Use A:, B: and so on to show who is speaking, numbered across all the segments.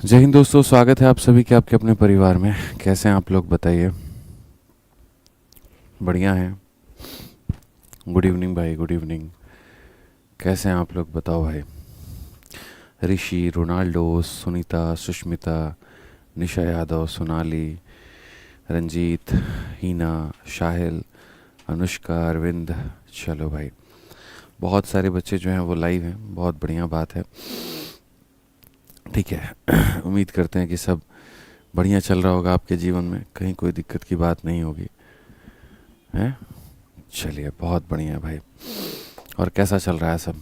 A: जय हिंद दोस्तों, स्वागत है आप सभी के आपके अपने परिवार में। कैसे हैं आप लोग, बताइए। बढ़िया हैं। गुड इवनिंग भाई, गुड इवनिंग। कैसे हैं आप लोग, बताओ भाई। ऋषि, रोनाल्डो, सुनीता, सुष्मिता, निशा यादव, सोनाली, रंजीत, हीना, शाहिल, अनुष्का, अरविंद। चलो भाई, बहुत सारे बच्चे जो हैं वो लाइव हैं, बहुत बढ़िया बात है। ठीक है। उम्मीद करते हैं कि सब बढ़िया चल रहा होगा आपके जीवन में, कहीं कोई दिक्कत की बात नहीं होगी, हैं। चलिए, बहुत बढ़िया भाई। और कैसा चल रहा है सब,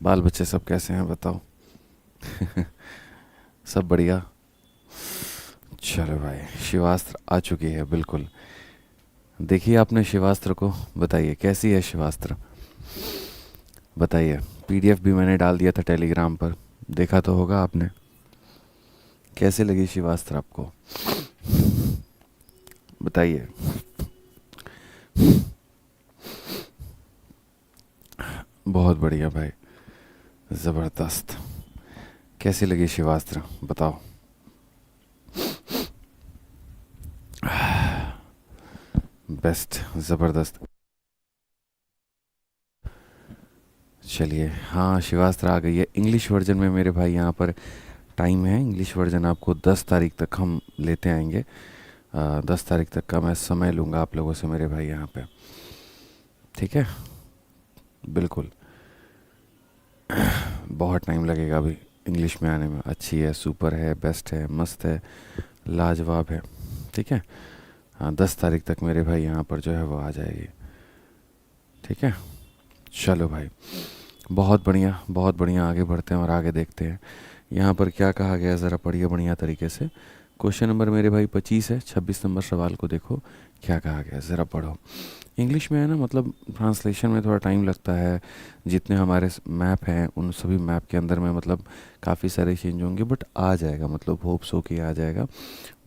A: बाल बच्चे सब कैसे हैं, बताओ। सब बढ़िया। चलो भाई, शिवास्त्र आ चुकी है, बिल्कुल। देखिए आपने शिवास्त्र को, बताइए कैसी है शिवास्त्र, बताइए। पीडीएफ भी मैंने डाल दिया था टेलीग्राम पर, देखा तो होगा आपने। कैसे लगी शिवास्त्र आपको, बताइए। बहुत बढ़िया भाई, ज़बरदस्त। कैसी लगी शिवास्त्र, बताओ। बेस्ट, ज़बरदस्त। चलिए, हाँ शिवास्त्र आ गई है इंग्लिश वर्जन में मेरे भाई। यहाँ पर टाइम है, इंग्लिश वर्जन आपको 10 तारीख तक हम लेते आएंगे। 10 तारीख तक का मैं समय लूँगा आप लोगों से मेरे भाई यहाँ पे। ठीक है, बिल्कुल। बहुत टाइम लगेगा अभी इंग्लिश में आने में। अच्छी है, सुपर है, बेस्ट है, मस्त है, लाजवाब है। ठीक है। हाँ, 10 तारीख तक मेरे भाई यहाँ पर जो है वो आ जाएगी। ठीक है। चलो भाई, बहुत बढ़िया, बहुत बढ़िया। आगे बढ़ते हैं और आगे देखते हैं यहाँ पर क्या कहा गया है, ज़रा पढ़िए बढ़िया तरीके से। क्वेश्चन नंबर मेरे भाई 25 है, 26 नंबर सवाल को देखो क्या कहा गया है, ज़रा पढ़ो। इंग्लिश में है ना, मतलब ट्रांसलेशन में थोड़ा टाइम लगता है। जितने हमारे मैप हैं उन सभी मैप के अंदर में मतलब काफ़ी सारे चेंज होंगे, बट आ जाएगा, मतलब होप सो कि आ जाएगा।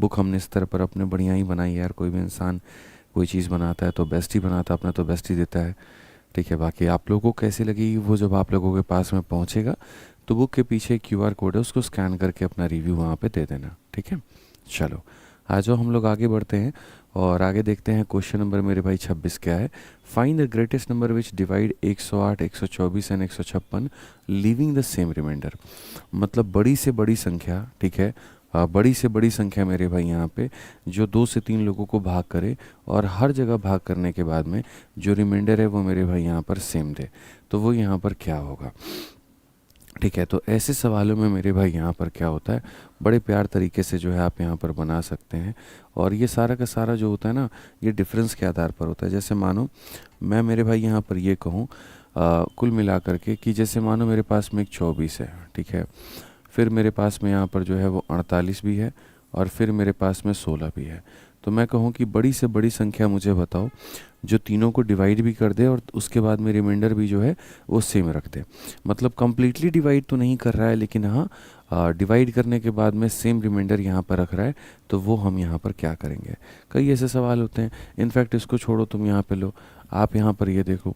A: बुक हमने इस तरह पर अपने बढ़िया ही बनाई है यार। कोई भी इंसान कोई चीज़ बनाता है तो बेस्ट ही बनाता है, अपना तो बेस्ट ही देता है। ठीक है, बाकी आप लोगों को कैसी लगी वो जब आप लोगों के पास में पहुंचेगा, तो बुक के पीछे क्यूआर कोड है, उसको स्कैन करके अपना रिव्यू वहाँ पे दे देना। ठीक है। चलो, आ जाओ हम लोग आगे बढ़ते हैं और आगे देखते हैं। क्वेश्चन नंबर मेरे भाई 26 क्या है। Find the greatest number which divide 108, 124 and 156 leaving the same remainder. मतलब बड़ी से बड़ी संख्या, ठीक है। बड़ी से बड़ी संख्या मेरे भाई यहाँ पे जो 2 से 3 लोगों को भाग करे और हर जगह भाग करने के बाद में जो रिमाइंडर है वो मेरे भाई यहाँ पर सेम दे, तो वो यहाँ पर क्या होगा। ठीक है, तो ऐसे सवालों में मेरे भाई यहाँ पर क्या होता है, बड़े प्यार तरीके से जो है आप यहाँ पर बना सकते हैं। और ये सारा का सारा जो होता है ना, ये डिफरेंस के आधार पर होता है। जैसे मानो मैं मेरे भाई यहाँ पर ये कहूँ कुल मिला करके कि जैसे मानो मेरे पास में एक 24 है, ठीक है। फिर मेरे पास में यहाँ पर जो है वो 48 भी है, और फिर मेरे पास में 16 भी है। तो मैं कहूँ कि बड़ी से बड़ी संख्या मुझे बताओ जो तीनों को डिवाइड भी कर दे और उसके बाद में रिमाइंडर भी जो है वो सेम रख दे। मतलब कम्प्लीटली डिवाइड तो नहीं कर रहा है, लेकिन हाँ डिवाइड करने के बाद में सेम रिमाइंडर यहाँ पर रख रहा है, तो वो हम यहाँ पर क्या करेंगे। कई ऐसे सवाल होते हैं। इनफैक्ट इसको छोड़ो, तुम यहाँ पे लो, आप यहाँ पर ये देखो,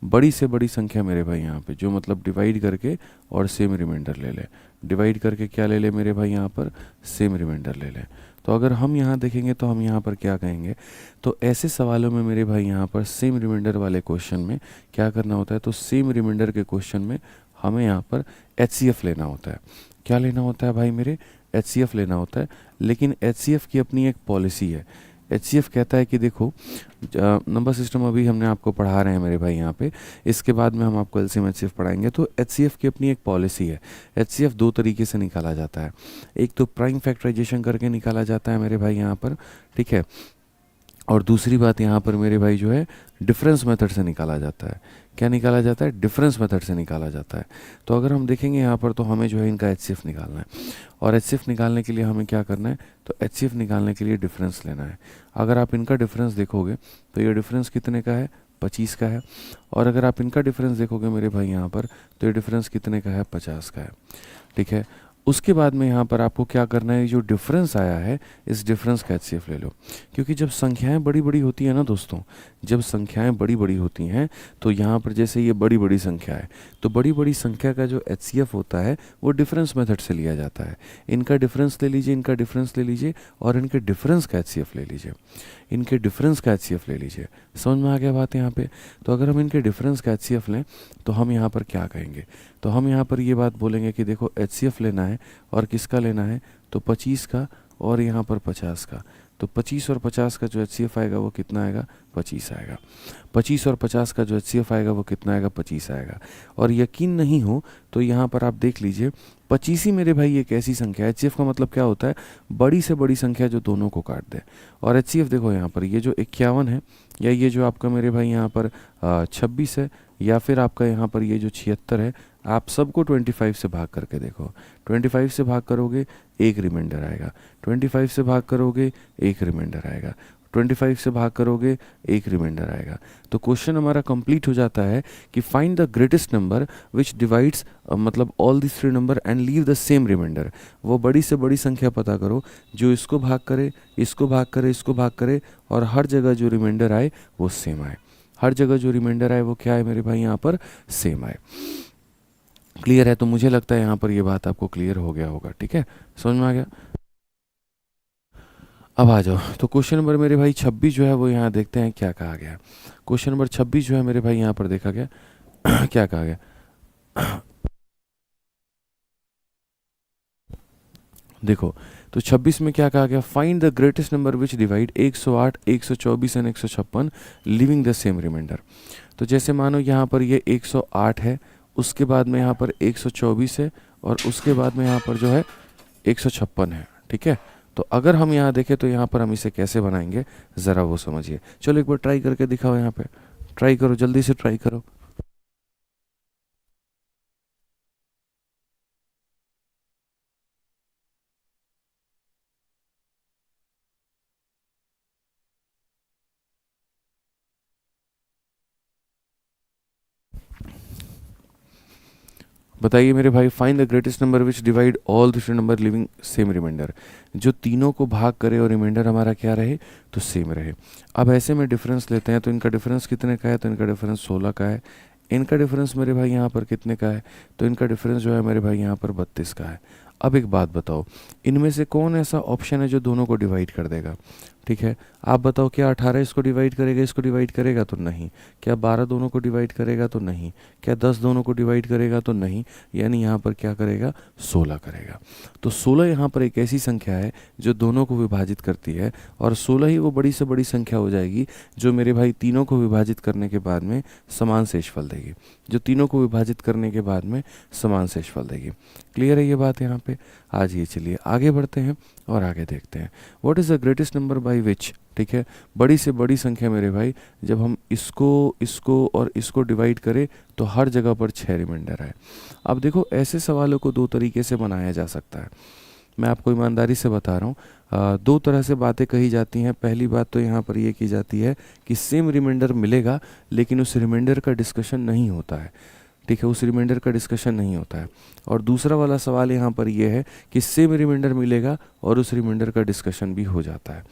A: बड़ी से बड़ी संख्या मेरे भाई यहाँ पे जो मतलब डिवाइड करके और सेम रिमाइंडर ले ले। डिवाइड करके क्या ले ले मेरे भाई यहाँ पर, सेम रिमाइंडर ले ले। तो अगर हम यहाँ देखेंगे तो हम यहाँ पर क्या कहेंगे, तो ऐसे सवालों में मेरे भाई यहाँ पर सेम रिमाइंडर वाले क्वेश्चन में क्या करना होता है, तो सेम रिमाइंडर के क्वेश्चन में हमें यहाँ पर एचसीएफ लेना होता है। क्या लेना होता है भाई मेरे, एचसीएफ लेना होता है। लेकिन एचसीएफ की अपनी एक पॉलिसी है। एचसीएफ कहता है कि देखो, नंबर सिस्टम अभी हमने आपको पढ़ा रहे हैं मेरे भाई यहाँ पे, इसके बाद में हम आपको एलसीएम एचसीएफ पढ़ाएंगे। तो एचसीएफ की अपनी एक पॉलिसी है। एचसीएफ दो तरीके से निकाला जाता है। एक तो प्राइम फैक्टराइजेशन करके निकाला जाता है मेरे भाई यहाँ पर, ठीक है। और दूसरी बात यहाँ पर मेरे भाई जो है डिफरेंस मेथड से निकाला जाता है। क्या निकाला जाता है, डिफरेंस मेथड से निकाला जाता है। तो अगर हम देखेंगे यहाँ पर, तो हमें जो है इनका एचसीएफ निकालना है। और एचसीएफ निकालने के लिए हमें क्या करना है, तो एचसीएफ निकालने के लिए डिफरेंस लेना है। अगर आप इनका डिफरेंस देखोगे तो ये डिफरेंस कितने का है, 25 का है। और अगर आप इनका डिफरेंस देखोगे मेरे भाई यहाँ पर, तो ये डिफरेंस कितने का है, 50 का है। ठीक है। उसके बाद में यहाँ पर आपको क्या करना है, जो डिफरेंस आया है इस डिफरेंस का एचसीएफ ले लो। क्योंकि जब संख्याएं बड़ी बड़ी होती है ना दोस्तों, जब संख्याएं बड़ी बड़ी होती हैं तो यहाँ पर जैसे ये बड़ी बड़ी संख्या है, तो बड़ी बड़ी संख्या का जो एचसीएफ होता है वो डिफरेंस मेथड से लिया जाता है। इनका डिफरेंस ले लीजिए, इनका डिफरेंस ले लीजिए और इनके डिफरेंस का एचसीएफ ले लीजिए, इनके डिफरेंस का एचसीएफ ले लीजिए। समझ में आ गया बात यहाँ पे? तो अगर हम इनके डिफरेंस का एचसीएफ लें तो हम यहाँ पर क्या कहेंगे, तो हम यहाँ पर ये बात बोलेंगे कि देखो एचसीएफ लेना है और किसका लेना है, तो 25 का और यहाँ पर 50 का। तो 25 और 50 का जो एचसीएफ आएगा वो कितना आएगा, 25 आएगा। 25 और 50 का जो एचसीएफ आएगा वो कितना आएगा, 25 आएगा। और यकीन नहीं हो तो यहाँ पर आप देख लीजिए, 25 ही मेरे भाई एक ऐसी संख्या है, एचसीएफ का मतलब क्या होता है, बड़ी से बड़ी संख्या जो दोनों को काट दे। और एचसीएफ देखो यहाँ पर ये जो 51 है, या ये जो आपका मेरे भाई यहाँ पर 26 है, या फिर आपका यहाँ पर ये जो 76 है, आप सबको 25 से भाग करके देखो। 25 से भाग करोगे एक रिमाइंडर आएगा, 25 से भाग करोगे एक रिमाइंडर आएगा, 25 से भाग करोगे एक रिमाइंडर आएगा। तो क्वेश्चन हमारा कंप्लीट हो जाता है कि find the greatest number which divides मतलब all this three number and leave the same remainder. वो बड़ी से बड़ी संख्या पता करो जो इसको भाग करे, इसको भाग करे, इसको भाग करे, और हर जगह जो रिमाइंडर आए वो सेम आए। हर जगह जो रिमाइंडर आए वो क्या है मेरे भाई, यहाँ पर सेम आए। क्लियर है? तो मुझे लगता है यहाँ पर ये बात आपको क्लियर हो गया होगा। ठीक है, समझ में आ गया? अब आ जाओ, तो क्वेश्चन नंबर मेरे भाई 26 जो है वो यहाँ देखते हैं क्या कहा गया। क्वेश्चन नंबर 26 जो है मेरे भाई यहाँ पर देखा गया क्या कहा गया। देखो, तो 26 में क्या कहा गया, find the greatest number which divide 108, 124 and 156 leaving the same remainder. तो जैसे मानो यहाँ पर ये 108 है, उसके बाद में यहाँ पर 124 है, और उसके बाद में यहाँ पर जो है 156 है। ठीक है, तो अगर हम यहाँ देखें तो यहाँ पर हम इसे कैसे बनाएंगे ज़रा वो समझिए। चलो एक बार ट्राई करके दिखाओ, यहाँ पे ट्राई करो, जल्दी से ट्राई करो। बताइए मेरे भाई, find the greatest number which divide all the number leaving same remainder. जो तीनों को भाग करे और रिमाइंडर हमारा क्या रहे, तो सेम रहे। अब ऐसे में डिफरेंस लेते हैं, तो इनका डिफरेंस कितने का है, तो इनका डिफरेंस 16 का है। इनका डिफरेंस मेरे भाई यहाँ पर कितने का है, तो इनका डिफरेंस जो है मेरे भाई यहाँ पर 32 का है। अब एक बात बताओ, इनमें से कौन ऐसा ऑप्शन है जो दोनों को डिवाइड कर देगा? ठीक है, आप बताओ, क्या 18 इसको डिवाइड करेगा, इसको डिवाइड करेगा? तो नहीं। क्या 12 दोनों को डिवाइड करेगा? तो नहीं। क्या 10 दोनों को डिवाइड करेगा? तो नहीं। यानी यहाँ पर क्या करेगा, 16 करेगा। तो 16 यहाँ पर एक ऐसी संख्या है जो दोनों को विभाजित करती है, और 16 ही वो बड़ी से बड़ी संख्या हो जाएगी जो मेरे भाई तीनों को विभाजित करने के बाद में समान शेषफल देगी, जो तीनों को विभाजित करने के बाद में समान शेषफल देगी। क्लियर है ये बात यहाँ पे? आज ये चलिए आगे बढ़ते हैं और आगे देखते हैं। What is the greatest number by which. ठीक है, बड़ी से बड़ी संख्या मेरे भाई, जब हम इसको और इसको डिवाइड करें तो हर जगह पर 6 रिमाइंडर है। अब देखो, ऐसे सवालों को दो तरीके से बनाया जा सकता है। मैं आपको ईमानदारी से बता रहा हूँ, दो तरह से बातें कही जाती हैं। पहली बात तो यहाँ पर ये की जाती है कि सेम रिमाइंडर मिलेगा लेकिन उस रिमाइंडर का डिस्कशन नहीं होता है। ठीक है, उस रिमाइंडर का डिस्कशन नहीं होता है। और दूसरा वाला सवाल यहाँ पर यह है कि सेम रिमाइंडर मिलेगा और उस रिमाइंडर का डिस्कशन भी हो जाता है।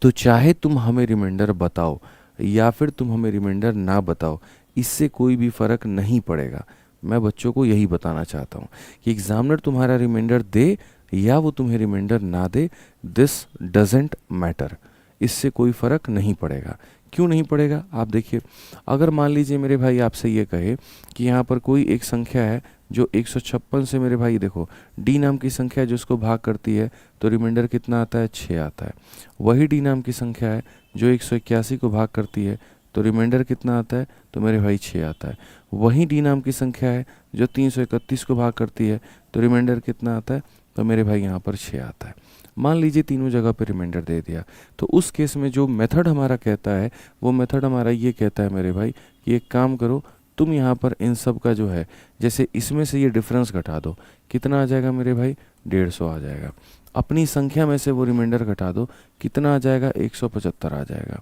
A: तो चाहे तुम हमें रिमाइंडर बताओ या फिर तुम हमें रिमाइंडर ना बताओ, इससे कोई भी फ़र्क नहीं पड़ेगा। मैं बच्चों को यही बताना चाहता हूँ कि एग्जामिनर तुम्हारा रिमाइंडर दे या वो तुम्हें रिमाइंडर ना दे, दिस डजेंट मैटर। इससे कोई फ़र्क नहीं पड़ेगा। क्यों नहीं पड़ेगा, आप देखिए। अगर मान लीजिए मेरे भाई आपसे ये कहे कि यहाँ पर कोई एक संख्या है जो 156 से मेरे भाई देखो डी नाम की संख्या है जो उसको भाग करती है, तो रिमाइंडर कितना आता है, 6 आता है। वही डी नाम की संख्या है जो 181 को भाग करती है, तो रिमाइंडर कितना आता है, तो मेरे भाई 6 आता है। वही डी नाम की संख्या है जो 331 को भाग करती है, तो रिमाइंडर कितना आता है, तो मेरे भाई यहाँ पर 6 आता है। मान लीजिए तीनों जगह पे रिमाइंडर दे दिया, तो उस केस में जो मेथड हमारा कहता है वो मेथड हमारा ये कहता है मेरे भाई कि एक काम करो, तुम यहाँ पर इन सब का जो है, जैसे इसमें से ये डिफरेंस घटा दो, कितना आ जाएगा मेरे भाई, 150 आ जाएगा। अपनी संख्या में से वो रिमाइंडर घटा दो, कितना आ जाएगा, 175 आ जाएगा।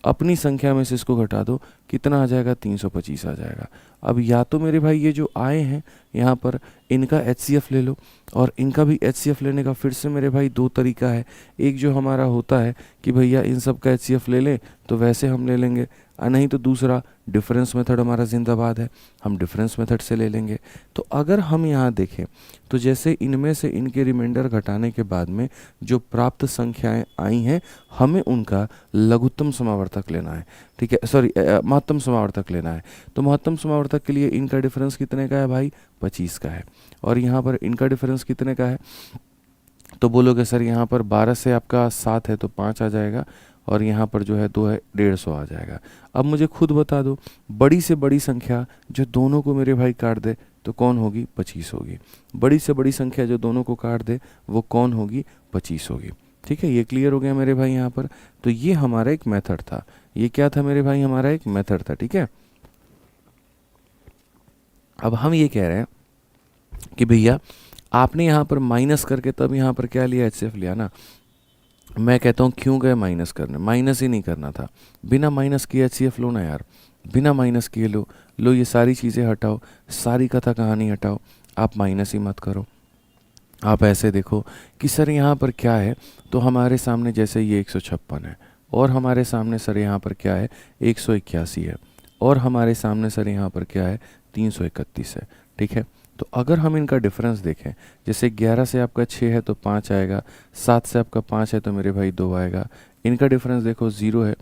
A: अपनी संख्या में से इसको घटा दो, कितना आ जाएगा, 325 आ जाएगा। अब या तो मेरे भाई ये जो आए हैं यहाँ पर, इनका HCF ले लो, और इनका भी HCF लेने का फिर से मेरे भाई दो तरीका है। एक जो हमारा होता है कि भैया इन सब का HCF ले लें, तो वैसे हम ले लेंगे, नहीं तो दूसरा डिफरेंस मेथड हमारा जिंदाबाद है, हम डिफरेंस मेथड से ले लेंगे। तो अगर हम यहाँ देखें तो जैसे इनमें से इनके रिमाइंडर घटाने के बाद में जो प्राप्त संख्याएं आई हैं, हमें उनका लघुत्तम समावर्तक लेना है, ठीक है, सॉरी महत्तम समावर्तक लेना है। तो महत्तम समावर्तक के लिए इनका डिफरेंस कितने का है भाई, 25 का है, और यहाँ पर इनका डिफरेंस कितने का है, तो बोलोगे सर यहाँ पर 12 से आपका 7 है तो 5 आ जाएगा, और यहाँ पर जो है 2 है, 150 आ जाएगा। अब मुझे खुद बता दो, बड़ी से बड़ी संख्या जो दोनों को मेरे भाई काट दे तो कौन होगी, 25 होगी। बड़ी से बड़ी संख्या जो दोनों को काट दे वो कौन होगी, 25 होगी। ठीक है, ये क्लियर हो गया मेरे भाई यहाँ पर। तो ये हमारा एक मेथड था, ये क्या था मेरे भाई, हमारा एक मेथड था। ठीक है, अब हम ये कह रहे हैं कि भैया आपने यहाँ पर माइनस करके तब यहाँ पर क्या लिया, HCF लिया ना। मैं कहता हूँ क्यों गए माइनस करने, माइनस ही नहीं करना था, बिना माइनस किए HCF लो ना यार, बिना माइनस किए लो। लो ये सारी चीज़ें हटाओ, सारी कथा कहानी हटाओ, आप माइनस ही मत करो। आप ऐसे देखो कि सर यहाँ पर क्या है, तो हमारे सामने जैसे ये 156 है, और हमारे सामने सर यहाँ पर क्या है, 181 है, और हमारे सामने सर यहाँ पर क्या है, 331 है। ठीक है, तो अगर हम इनका डिफरेंस देखें, जैसे 11 से आपका 6 है तो 5 आएगा, 7 से आपका 5 है तो मेरे भाई 2 आएगा, इनका डिफरेंस देखो 0 है।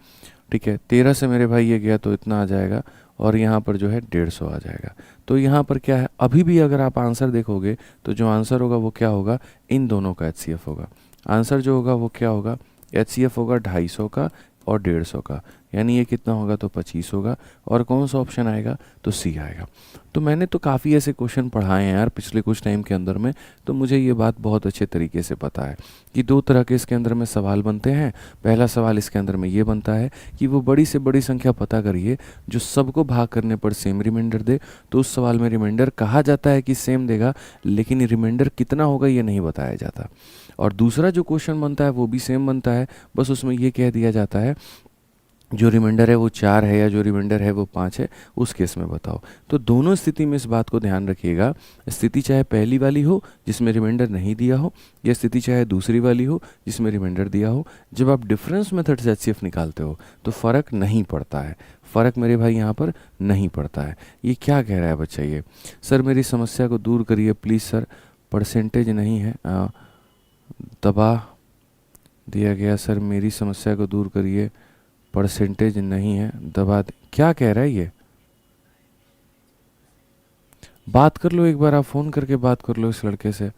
A: ठीक है, 13 से मेरे भाई ये गया तो इतना आ जाएगा, और यहाँ पर जो है 150 आ जाएगा। तो यहाँ पर क्या है, अभी भी अगर आप आंसर देखोगे तो जो आंसर होगा वो क्या होगा, इन दोनों का HCF होगा। आंसर जो होगा वो क्या होगा, HCF होगा 250 का और 150 का, यानी ये कितना होगा, तो 25 होगा। और कौन सा ऑप्शन आएगा, तो C आएगा। तो मैंने तो काफ़ी ऐसे क्वेश्चन पढ़ाए हैं यार पिछले कुछ टाइम के अंदर में, तो मुझे ये बात बहुत अच्छे तरीके से पता है कि दो तरह के इसके अंदर में सवाल बनते हैं। पहला सवाल इसके अंदर में ये बनता है कि वो बड़ी से बड़ी संख्या पता करिए जो सबको भाग करने पर सेम रिमाइंडर दे। तो उस सवाल में रिमाइंडर कहा जाता है कि सेम देगा, लेकिन रिमाइंडर कितना होगा ये नहीं बताया जाता। और दूसरा जो क्वेश्चन बनता है वो भी सेम बनता है, बस उसमें ये कह दिया जाता है जो रिमाइंडर है वो 4 है या जो रिमाइंडर है वो 5 है, उस केस में बताओ। तो दोनों स्थिति में इस बात को ध्यान रखिएगा, स्थिति चाहे पहली वाली हो जिसमें रिमाइंडर नहीं दिया हो, या स्थिति चाहे दूसरी वाली हो जिसमें रिमाइंडर दिया हो, जब आप डिफरेंस मेथड से HCF निकालते हो तो फ़र्क नहीं पड़ता है, फ़र्क मेरे भाई यहाँ पर नहीं पड़ता है। ये क्या कह रहा है बच्चा, ये सर मेरी समस्या को दूर करिए प्लीज़ सर, परसेंटेज नहीं है दबा दिया गया, सर मेरी समस्या को दूर करिए, परसेंटेज नहीं है दबा दे। क्या कह रहा है ये, बात कर लो एक बार, आप फ़ोन करके बात कर लो इस लड़के से,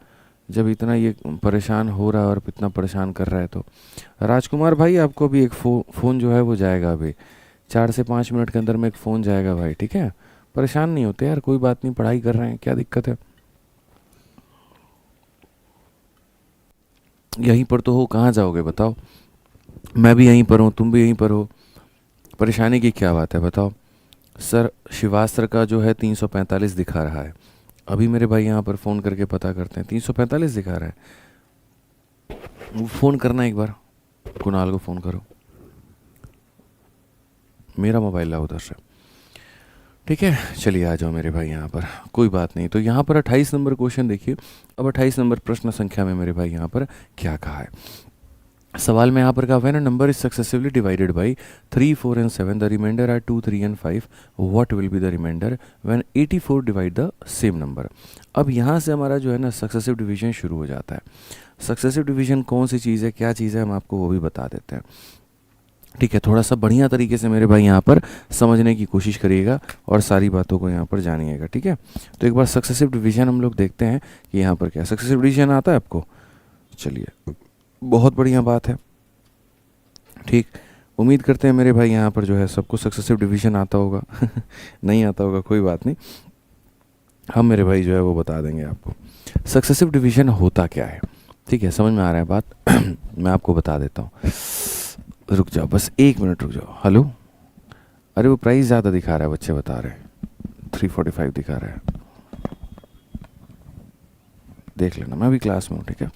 A: जब इतना ये परेशान हो रहा है और इतना परेशान कर रहा है। तो राजकुमार भाई आपको भी एक फ़ोन जो है वो जाएगा, अभी 4 से 5 मिनट के अंदर में एक फ़ोन जाएगा भाई। ठीक है, परेशान नहीं होते यार, कोई बात नहीं, पढ़ाई कर रहे हैं, क्या दिक्कत है। यहीं पर तो हो, कहाँ जाओगे बताओ, मैं भी यहीं पर हूँ, तुम भी यहीं पर हो, परेशानी की क्या बात है बताओ। सर शिवास्त्र का जो है 345 दिखा रहा है, अभी मेरे भाई यहाँ पर फ़ोन करके पता करते हैं, 345 दिखा रहा है। फ़ोन करना एक बार, कुणाल को फ़ोन करो, मेरा मोबाइल लाओ उधर से। ठीक है, चलिए आ जाओ मेरे भाई यहाँ पर, कोई बात नहीं। तो यहाँ पर 28 नंबर क्वेश्चन देखिए। अब 28 नंबर प्रश्न संख्या में मेरे भाई यहाँ पर क्या कहा है, सवाल में यहाँ पर कहा, when a number is successively divided by 3, 4 and 7, the remainder are 2, 3 and 5, what will be the remainder when 84 divide the same number. अब यहाँ से हमारा जो है ना सक्सेसिव डिवीजन शुरू हो जाता है। सक्सेसिव डिवीजन कौन सी चीज़ है, क्या चीज़ है, हम आपको वो भी बता देते हैं। ठीक है, थोड़ा सा बढ़िया तरीके से मेरे भाई यहाँ पर समझने की कोशिश करिएगा और सारी बातों को यहाँ पर जानिएगा। ठीक है, तो एक बार सक्सेसिव डिवीजन हम लोग देखते हैं कि यहाँ पर क्या सक्सेसिव डिवीजन आता है आपको। चलिए, बहुत बढ़िया बात है। ठीक, उम्मीद करते हैं मेरे भाई यहाँ पर जो है सबको सक्सेसिव डिवीजन आता होगा नहीं आता होगा कोई बात नहीं, हम मेरे भाई जो है वो बता देंगे आपको सक्सेसिव डिवीजन होता क्या है। ठीक है, समझ में आ रहा है बात मैं आपको बता देता हूँ, रुक जाओ बस 1 मिनट रुक जाओ। हेलो, अरे वो प्राइस ज़्यादा दिखा रहा है, बच्चे बता रहे हैं 345 दिखा रहा है, देख लेना, मैं भी क्लास में हूँ। ठीक है,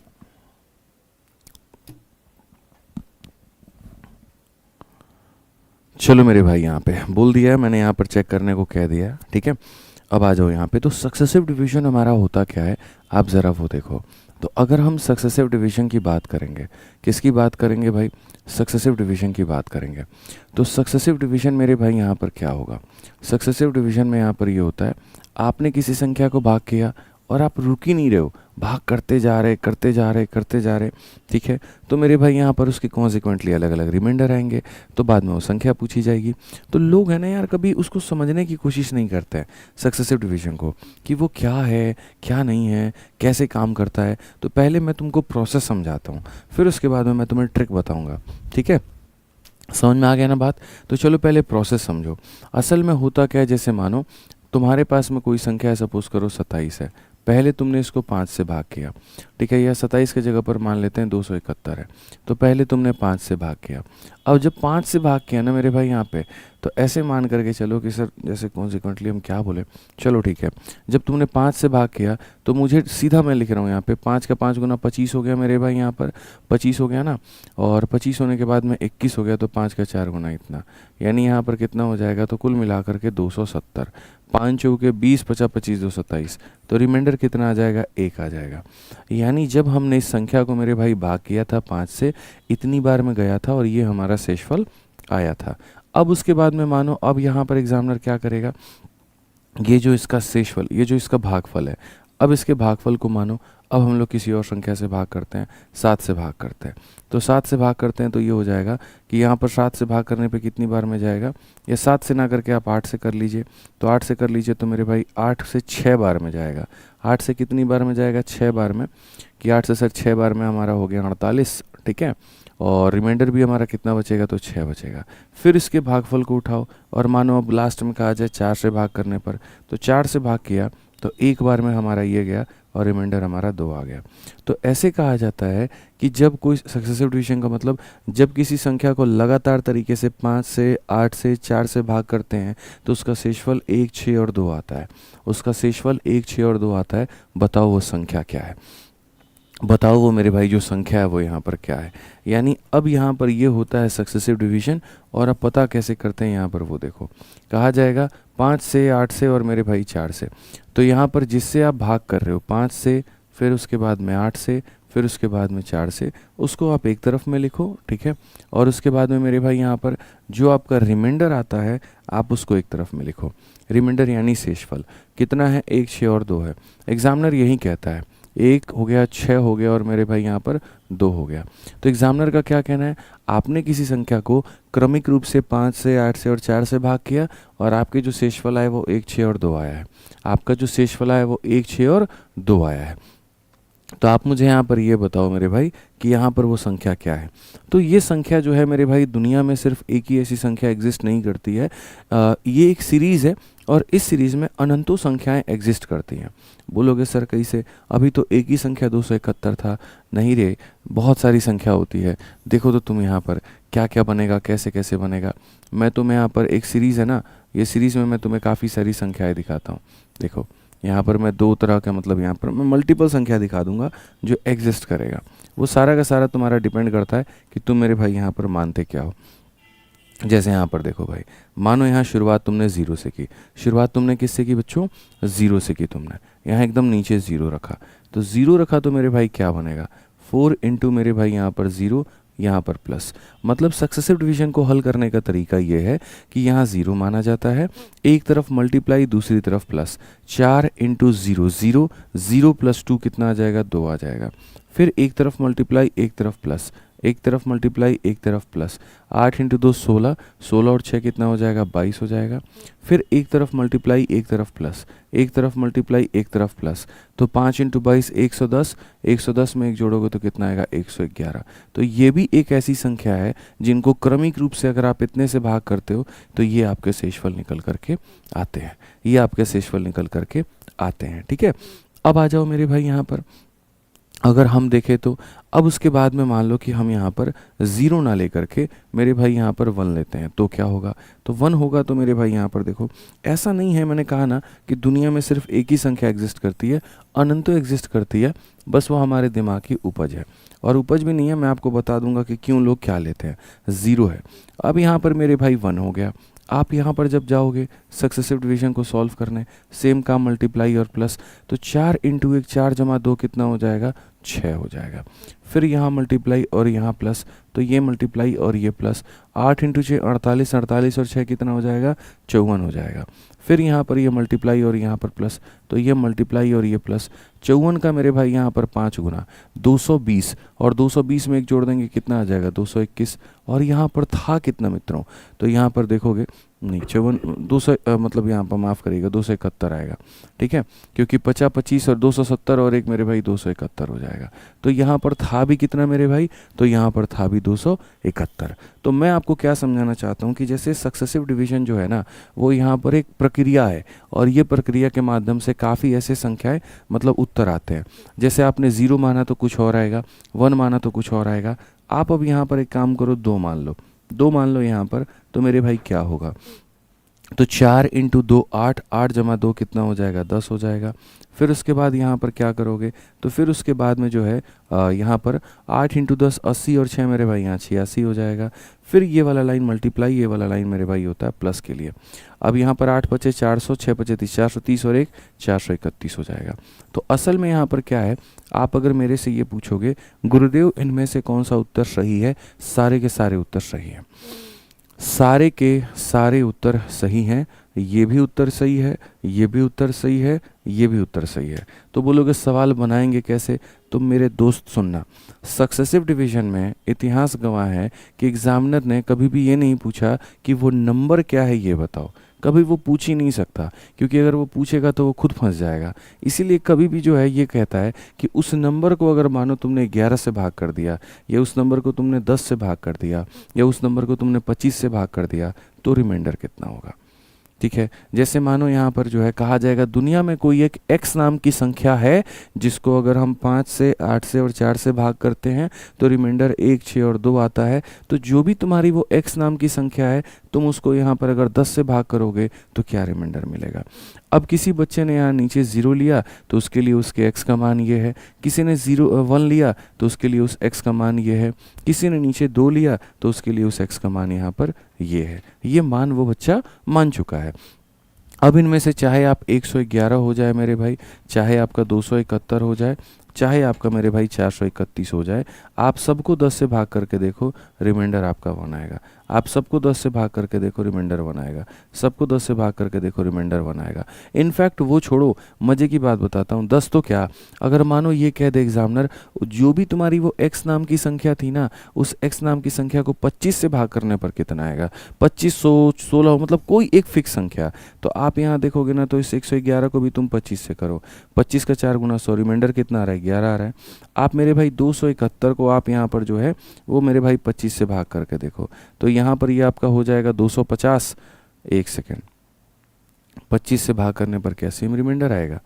A: चलो मेरे भाई यहाँ पे बोल दिया है मैंने, यहाँ पर चेक करने को कह दिया है, ठीक है। अब आ जाओ यहाँ पे। तो सक्सेसिव डिवीजन हमारा होता क्या है, आप ज़रा वो देखो। तो अगर हम सक्सेसिव डिवीजन की बात करेंगे, किसकी बात करेंगे भाई, सक्सेसिव डिवीजन की बात करेंगे। तो सक्सेसिव डिवीजन मेरे भाई यहाँ पर क्या होगा, सक्सेसिव डिवीजन में यहाँ पर ये होता है, आपने किसी संख्या को भाग किया और आप रुक ही नहीं रहे हो, भाग करते जा रहे करते जा रहे करते जा रहे, ठीक है। तो मेरे भाई यहाँ पर उसके कॉन्सिक्वेंटली अलग अलग रिमाइंडर आएंगे, तो बाद में वो संख्या पूछी जाएगी। तो लोग है ना यार, कभी उसको समझने की कोशिश नहीं करते हैं सक्सेसिव डिवीजन को, कि वो क्या है क्या नहीं है, कैसे काम करता है। तो पहले मैं तुमको प्रोसेस समझाता हूँ, फिर उसके बाद में मैं तुम्हें ट्रिक बताऊँगा, ठीक है। समझ में आ गया ना बात। तो चलो पहले प्रोसेस समझो। असल में होता क्या है, जैसे मानो तुम्हारे पास में कोई संख्या है, सपोज करो 27 है, पहले तुमने इसको 5 से भाग किया, ठीक है। यह 27 की जगह पर मान लेते हैं 271 है, तो पहले तुमने 5 से भाग किया। अब जब 5 से भाग किया ना मेरे भाई यहाँ पे, तो ऐसे मान करके चलो कि सर जैसे कॉन्सिक्वेंटली हम क्या बोले, चलो ठीक है। जब तुमने 5 से भाग किया तो मुझे सीधा मैं लिख रहा हूँ यहाँ पे 5 का 5 गुना 25 हो गया मेरे भाई, यहाँ पर 25 हो गया ना, और 25 होने के बाद में 21 हो गया, तो 5 का 4 गुना इतना, यानी यहाँ पर कितना हो जाएगा, तो कुल मिला करके 270। 5 चौके 20, 50, 25, 227, तो रिमाइंडर कितना आ जाएगा, 1 आ जाएगा। यानी जब हमने इस संख्या को मेरे भाई भाग किया था 5 से, इतनी बार में गया था और ये हमारा शेषफल आया था। अब उसके बाद में मानो अब यहाँ पर एग्जामिनर क्या करेगा, ये जो इसका शेषफल, ये जो इसका भागफल है, अब इसके भागफल को मानो अब हम लोग किसी और संख्या से भाग करते हैं, 7 से भाग करते हैं। तो 7 से भाग करते हैं तो ये हो जाएगा कि यहाँ पर 7 से भाग करने पे कितनी बार में जाएगा, या 7 से ना करके आप 8 से कर लीजिए। तो 8 से कर लीजिए तो मेरे भाई 8 से 6 बार में जाएगा। 8 से कितनी बार में जाएगा, 6 बार में, कि 8 से सर 6 बार में हमारा हो गया 48, ठीक है। और रिमाइंडर भी हमारा कितना बचेगा, तो 6 बचेगा। फिर इसके भागफल को उठाओ और मानो अब लास्ट में कहा जाए 4 से भाग करने पर, तो 4 से भाग किया तो एक बार में हमारा ये गया और रिमाइंडर हमारा 2 आ गया। तो ऐसे कहा जाता है कि जब कोई सक्सेसिव डिवीजन का मतलब, जब किसी संख्या को लगातार तरीके से 5 से 8 से 4 से भाग करते हैं तो उसका शेषफल 1, 6 और 2 आता है। उसका शेषफल 1, 6 और 2 आता है। बताओ वो संख्या क्या है, बताओ वो मेरे भाई जो संख्या है वो यहाँ पर क्या है। यानी अब यहाँ पर ये होता है सक्सेसिव डिवीजन। और अब पता कैसे करते हैं, यहाँ पर वो देखो, कहा जाएगा 5 से 8 से और मेरे भाई 4 से। तो यहाँ पर जिससे आप भाग कर रहे हो 5 से, फिर उसके बाद में 8 से, फिर उसके बाद में 4 से, उसको आप एक तरफ में लिखो, ठीक है। और उसके बाद में मेरे भाई यहाँ पर जो आपका रिमाइंडर आता है आप उसको एक तरफ में लिखो। रिमाइंडर यानी शेषफल कितना है, 1, 6 और 2 है। एग्जामिनर यही कहता है, 1 हो गया, 6 हो गया और मेरे भाई यहाँ पर 2 हो गया। तो एग्जामिनर का क्या कहना है, आपने किसी संख्या को क्रमिक रूप से 5 से 8 से और 4 से भाग किया और आपके जो शेषफल आए वो 1, 6 और 2 आया है। आपका जो शेषफल आया वो 1, 6 और 2 आया है। तो आप मुझे यहाँ पर ये बताओ मेरे भाई कि यहाँ पर वो संख्या क्या है। तो ये संख्या जो है मेरे भाई, दुनिया में सिर्फ एक ही ऐसी संख्या एग्जिस्ट नहीं करती है। ये एक सीरीज़ है और इस सीरीज़ में अनंतों संख्याएं एग्जिस्ट करती हैं। बोलोगे सर कैसे, अभी तो एक ही संख्या 271 था। नहीं रे, बहुत सारी संख्या होती है। देखो तो तुम यहाँ पर क्या क्या बनेगा, कैसे कैसे बनेगा। मैं तुम्हें यहाँ पर एक सीरीज़ है ना, ये सीरीज़ में मैं तुम्हें काफ़ी सारी संख्याएँ दिखाता हूँ। देखो यहाँ पर मैं 2 तरह का, मतलब यहाँ पर मैं मल्टीपल संख्या दिखा दूंगा जो एग्जिस्ट करेगा। वो सारा का सारा तुम्हारा डिपेंड करता है कि तुम मेरे भाई यहाँ पर मानते क्या हो। जैसे यहाँ पर देखो भाई, मानो यहाँ शुरुआत तुमने 0 से की। शुरुआत तुमने किससे की बच्चों, 0 से की तुमने। यहाँ एकदम नीचे 0 रखा, तो 0 रखा तो मेरे भाई क्या बनेगा, 4 इंटू मेरे भाई यहाँ पर 0, यहाँ पर प्लस। मतलब सक्सेसिव डिवीजन को हल करने का तरीका ये है कि यहाँ 0 माना जाता है, एक तरफ मल्टीप्लाई दूसरी तरफ प्लस। 4 इंटू 0, 0, 0 प्लस 2 कितना आ जाएगा, 2 आ जाएगा। फिर एक तरफ मल्टीप्लाई एक तरफ प्लस, एक तरफ मल्टीप्लाई एक तरफ प्लस। 8 इंटू 2 16, 16 और 6 कितना हो जाएगा, 22 हो जाएगा। फिर एक तरफ मल्टीप्लाई एक तरफ प्लस, एक तरफ मल्टीप्लाई एक तरफ प्लस। तो 5 इंटू 22 110, 110 में एक जोड़ोगे तो कितना आएगा, 111। तो ये भी एक ऐसी संख्या है जिनको क्रमिक रूप से अगर आप इतने से भाग करते हो तो ये आपके शेषफल निकल करके आते हैं, ये आपके शेषफल निकल करके आते हैं, ठीक है। अब आ जाओ मेरे भाई यहाँ पर, अगर हम देखें तो अब उसके बाद में मान लो कि हम यहाँ पर ज़ीरो ना लेकर के मेरे भाई यहाँ पर वन लेते हैं, तो क्या होगा? तो वन होगा। तो मेरे भाई यहाँ पर देखो, ऐसा नहीं है, मैंने कहा ना कि दुनिया में सिर्फ एक ही संख्या एग्जिस्ट करती है, अनंतों एग्जिस्ट करती है, बस वो हमारे दिमाग की उपज है। और उपज भी नहीं है, मैं आपको बता दूंगा कि क्यों लोग क्या लेते हैं। ज़ीरो है, अब यहाँ पर मेरे भाई वन हो गया। आप यहाँ पर जब जाओगे सक्सेसिव डिवीजन को सॉल्व करने, सेम काम मल्टीप्लाई और प्लस, तो 4 × 1 4 + 2 कितना हो जाएगा? 6 हो जाएगा। फिर यहाँ मल्टीप्लाई और यहाँ प्लस, तो ये मल्टीप्लाई और ये प्लस, 8 × 6 48, 48 और 6 कितना हो जाएगा? 54 हो जाएगा। फिर यहाँ पर ये मल्टीप्लाई और यहाँ पर प्लस, तो ये मल्टीप्लाई और ये प्लस, 54 का मेरे भाई यहाँ पर 5 गुना 220, और 220 में एक जोड़ देंगे कितना आ जाएगा? 221। और यहाँ पर था कितना मित्रों? तो यहाँ पर देखोगे, नहीं 54 200 मतलब यहाँ पर माफ़ करिएगा 271 आएगा, ठीक है, क्योंकि 50 25 और 270 और एक मेरे भाई 271 हो जाएगा। तो यहाँ पर था भी कितना मेरे भाई? तो यहाँ पर था भी 271। तो मैं आपको क्या समझाना चाहता हूँ कि जैसे सक्सेसिव डिवीजन जो है ना, वो यहाँ पर एक प्रक्रिया है, और ये प्रक्रिया के माध्यम से काफ़ी ऐसे संख्याएं मतलब उत्तर आते हैं। जैसे आपने ज़ीरो माना तो कुछ और आएगा, वन माना तो कुछ और आएगा। आप अब यहाँ पर एक काम करो, दो मान लो, दो मान लो यहाँ पर, तो मेरे भाई क्या होगा? तो 4 × 2 8, 8 + 2 कितना हो जाएगा? 10 हो जाएगा। फिर उसके बाद यहाँ पर क्या करोगे? तो फिर उसके बाद में जो है यहाँ पर 8 × 10 80, और 6 मेरे भाई यहाँ 86 हो जाएगा। फिर ये वाला लाइन मल्टीप्लाई, ये वाला लाइन मेरे भाई होता है प्लस के लिए। अब यहाँ पर 8 × 5 = 400, 6 × 5 = 30, 430 और एक 431 हो जाएगा। तो असल में यहाँ पर क्या है, आप अगर मेरे से ये पूछोगे गुरुदेव इनमें से कौन सा उत्तर सही है, सारे के सारे उत्तर सही हैं, सारे के सारे उत्तर सही हैं। ये भी उत्तर सही है, ये भी उत्तर सही है, ये भी उत्तर सही है। तो बोलोगे सवाल बनाएंगे कैसे? तो मेरे दोस्त सुनना, सक्सेसिव डिवीजन में इतिहास गवाह है कि एग्जामिनर ने कभी भी ये नहीं पूछा कि वो नंबर क्या है ये बताओ, कभी वो पूछ ही नहीं सकता, क्योंकि अगर वो पूछेगा तो वो खुद फंस जाएगा। इसीलिए कभी भी जो है ये कहता है कि उस नंबर को अगर मानो तुमने 11 से भाग कर दिया, या उस नंबर को तुमने 10 से भाग कर दिया, या उस नंबर को तुमने 25 से भाग कर दिया, तो रिमाइंडर कितना होगा? ठीक है, जैसे मानो यहाँ पर जो है कहा जाएगा दुनिया में कोई एक x नाम की संख्या है जिसको अगर हम 5 से 8 से और 4 से भाग करते हैं तो रिमाइंडर 1 6 और 2 आता है। तो जो भी तुम्हारी वो x नाम की संख्या है, तुम उसको यहाँ पर अगर 10 से भाग करोगे तो क्या रिमाइंडर मिलेगा? अब किसी बच्चे ने यहाँ नीचे 0 लिया तो उसके लिए उसके x का मान ये है, किसी ने 1 लिया तो उसके लिए उस x का मान ये है, किसी ने नीचे 2 लिया तो उसके लिए उस x का मान यहाँ पर ये है। ये मान वो बच्चा मान चुका है। अब इनमें से चाहे आप 111 हो जाए मेरे भाई, चाहे आपका 271 हो जाए, चाहे आपका मेरे भाई 431 हो जाए, आप सबको 10 से भाग करके देखो, रिमाइंडर आपका 1 आएगा। आप सबको 10 से भाग करके देखो, रिमाइंडर 1 आएगा। सबको 10 से भाग करके देखो, रिमाइंडर 1 आएगा। इनफैक्ट वो छोड़ो, मज़े की बात बताता हूँ, 10 तो क्या, अगर मानो ये कह दे एग्जामिनर जो भी तुम्हारी वो x नाम की संख्या थी ना, उस x नाम की संख्या को 25 से भाग करने पर कितना आएगा? 2500, 16, मतलब कोई एक फिक्स संख्या। तो आप यहाँ देखोगे ना, तो इस 111 को भी तुम 25 से करो, 25 का 4 गुना 100, रिमाइंडर कितना आ रहा है? 11 आ रहा है। आप मेरे भाई 271 को आप यहाँ पर जो है वो मेरे भाई 25 से भाग करके देखो, तो यहाँ पर ये आपका हो जाएगा 250। एक सेकेंड, 25 से भाग करने पर क्या सेम रिमाइंडर आएगा?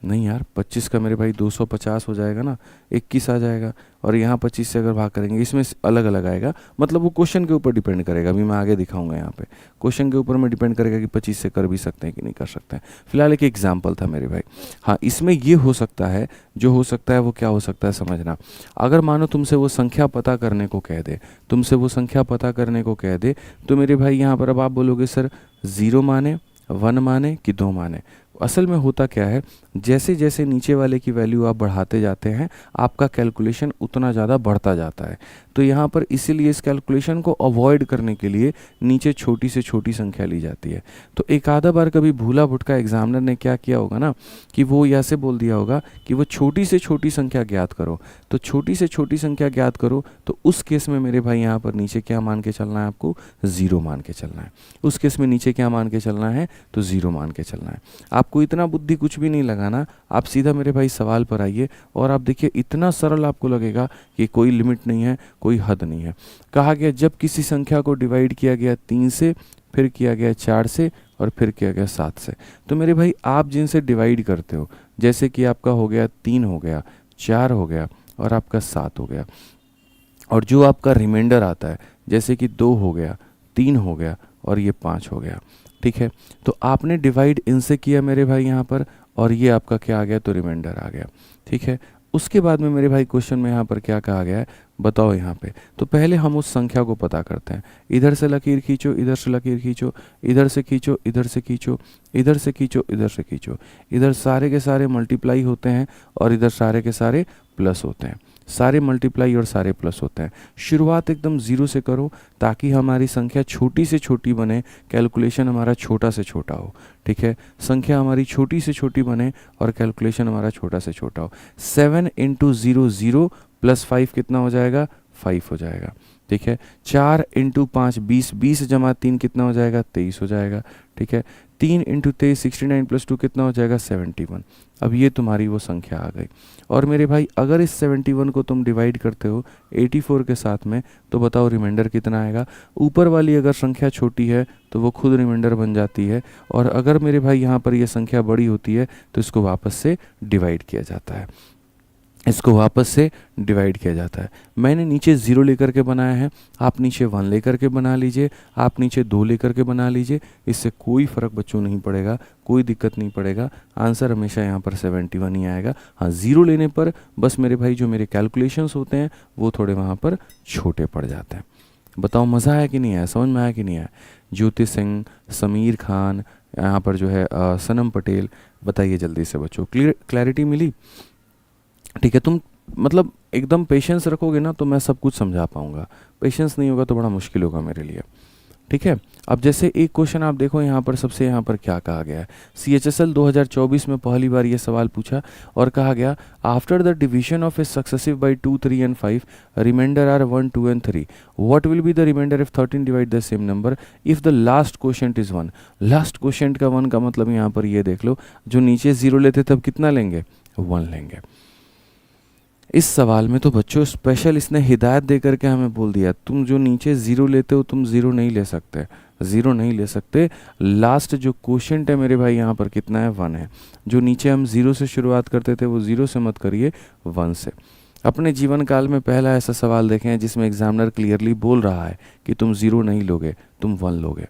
A: नहीं यार, 25 का मेरे भाई 250 हो जाएगा ना, 21 आ जाएगा। और यहाँ 25 से अगर भाग करेंगे, इसमें अलग अलग आएगा, मतलब वो क्वेश्चन के ऊपर डिपेंड करेगा। अभी मैं आगे दिखाऊंगा, यहाँ पे क्वेश्चन के ऊपर में डिपेंड करेगा कि 25 से कर भी सकते हैं कि नहीं कर सकते हैं। फिलहाल एक एग्जाम्पल था मेरे भाई। हाँ, इसमें ये हो सकता है, जो हो सकता है वो क्या हो सकता है समझना। अगर मानो तुमसे वो संख्या पता करने को कह दे, तुमसे वो संख्या पता करने को कह दे, तो मेरे भाई यहाँ पर अब आप बोलोगे सर 0 माने, 1 माने कि 2 माने? असल में होता क्या है, जैसे जैसे नीचे वाले की वैल्यू आप बढ़ाते जाते हैं, आपका कैलकुलेशन उतना ज़्यादा बढ़ता जाता है। तो यहाँ पर इसीलिए इस कैलकुलेशन को अवॉइड करने के लिए नीचे छोटी से छोटी संख्या ली जाती है। तो एक आधा बार कभी भूला भुटका एग्जामिनर ने क्या किया होगा ना, कि वो ऐसे बोल दिया होगा कि वो छोटी से छोटी संख्या ज्ञात करो। तो छोटी से छोटी संख्या ज्ञात करो, तो उस केस में मेरे भाई यहाँ पर नीचे क्या मान के चलना है? आपको 0 मान के चलना है। उस केस में नीचे क्या मान के चलना है? तो 0 मान के चलना है। आपको इतना बुद्धि कुछ भी नहीं लगाना, आप सीधा मेरे भाई सवाल पर आइए और आप देखिए इतना सरल आपको लगेगा कि कोई लिमिट नहीं है, कोई हद नहीं है। कहा गया जब किसी संख्या को डिवाइड किया गया 3 से, फिर किया गया 4 से, और फिर किया गया 7 से। तो मेरे भाई आप जिनसे डिवाइड करते हो, जैसे कि आपका हो गया 3 हो गया, 4 हो गया और आपका 7 हो गया। और जो आपका रिमाइंडर आता है जैसे कि 2 हो गया, 3 हो गया और ये 5 हो गया। ठीक है, तो आपने डिवाइड इनसे किया मेरे भाई यहाँ पर, और ये आपका क्या आ गया, तो रिमाइंडर आ गया। ठीक है, उसके बाद में मेरे भाई क्वेश्चन में यहाँ पर क्या कहा गया है बताओ यहाँ पे। तो पहले हम उस संख्या को पता करते हैं। इधर से लकीर खींचो, इधर से लकीर खींचो, इधर से खींचो, इधर से खींचो, इधर से खींचो, इधर से खींचो। इधर सारे के सारे मल्टीप्लाई होते हैं और इधर सारे के सारे प्लस होते हैं। सारे मल्टीप्लाई और सारे प्लस होते हैं। शुरुआत एकदम ज़ीरो से करो ताकि हमारी संख्या छोटी से छोटी बने, कैलकुलेशन हमारा छोटा से छोटा हो। ठीक है, संख्या हमारी छोटी से छोटी बने और कैलकुलेशन हमारा छोटा से छोटा हो। 7 इंटू 0 0 प्लस 5 कितना हो जाएगा, 5 हो जाएगा। ठीक है, 4 इंटू 5 20, 20 जमा 3 कितना हो जाएगा, 23 हो जाएगा। ठीक है, 3 इंटू 23 69 प्लस 2 कितना हो जाएगा, 71। अब ये तुम्हारी वो संख्या आ गई। और मेरे भाई अगर इस 71 को तुम डिवाइड करते हो 84 के साथ में तो बताओ रिमाइंडर कितना आएगा। ऊपर वाली अगर संख्या छोटी है तो वो खुद रिमाइंडर बन जाती है, और अगर मेरे भाई यहाँ पर ये संख्या बड़ी होती है तो इसको वापस से डिवाइड किया जाता है। इसको वापस से डिवाइड किया जाता है। मैंने नीचे 0 लेकर के बनाया है, आप नीचे 1 लेकर के बना लीजिए, आप नीचे 2 लेकर के बना लीजिए। इससे कोई फ़र्क बच्चों नहीं पड़ेगा, कोई दिक्कत नहीं पड़ेगा। आंसर हमेशा यहाँ पर 71 ही आएगा। हाँ, 0 लेने पर बस मेरे भाई जो मेरे कैलकुलेशंस होते हैं वो थोड़े वहाँ पर छोटे पड़ जाते हैं। बताओ मज़ा आया कि नहीं आया, समझ में आया कि नहीं आया। ज्योति सिंह, समीर खान, यहाँ पर जो है सनम पटेल, बताइए जल्दी से बच्चों, क्लैरिटी मिली। ठीक है, तुम मतलब एकदम पेशेंस रखोगे ना तो मैं सब कुछ समझा पाऊंगा, पेशेंस नहीं होगा तो बड़ा मुश्किल होगा मेरे लिए। ठीक है, अब जैसे एक क्वेश्चन आप देखो यहाँ पर, सबसे यहाँ पर क्या कहा गया है। CHSL 2024 में पहली बार ये सवाल पूछा और कहा गया after the division of a successive by 2 3 and 5 remainder are 1 2 and 3 what will be the remainder if 13 divide the same number if the last quotient is 1। Last quotient का 1 का मतलब यहाँ पर ये देख लो, जो नीचे 0 लेते तब कितना लेंगे, 1 लेंगे। इस सवाल में तो बच्चों स्पेशल इसने हिदायत दे करके हमें बोल दिया तुम जो नीचे 0 लेते हो तुम 0 नहीं ले सकते, 0 नहीं ले सकते। लास्ट जो क्वोशिएंट है मेरे भाई यहाँ पर कितना है, 1 है। जो नीचे हम 0 से शुरुआत करते थे वो 0 से मत करिए, 1 से। अपने जीवन काल में पहला ऐसा सवाल देखें जिसमें एग्जामिनर क्लियरली बोल रहा है कि तुम 0 नहीं लोगे, तुम 1 लोगे।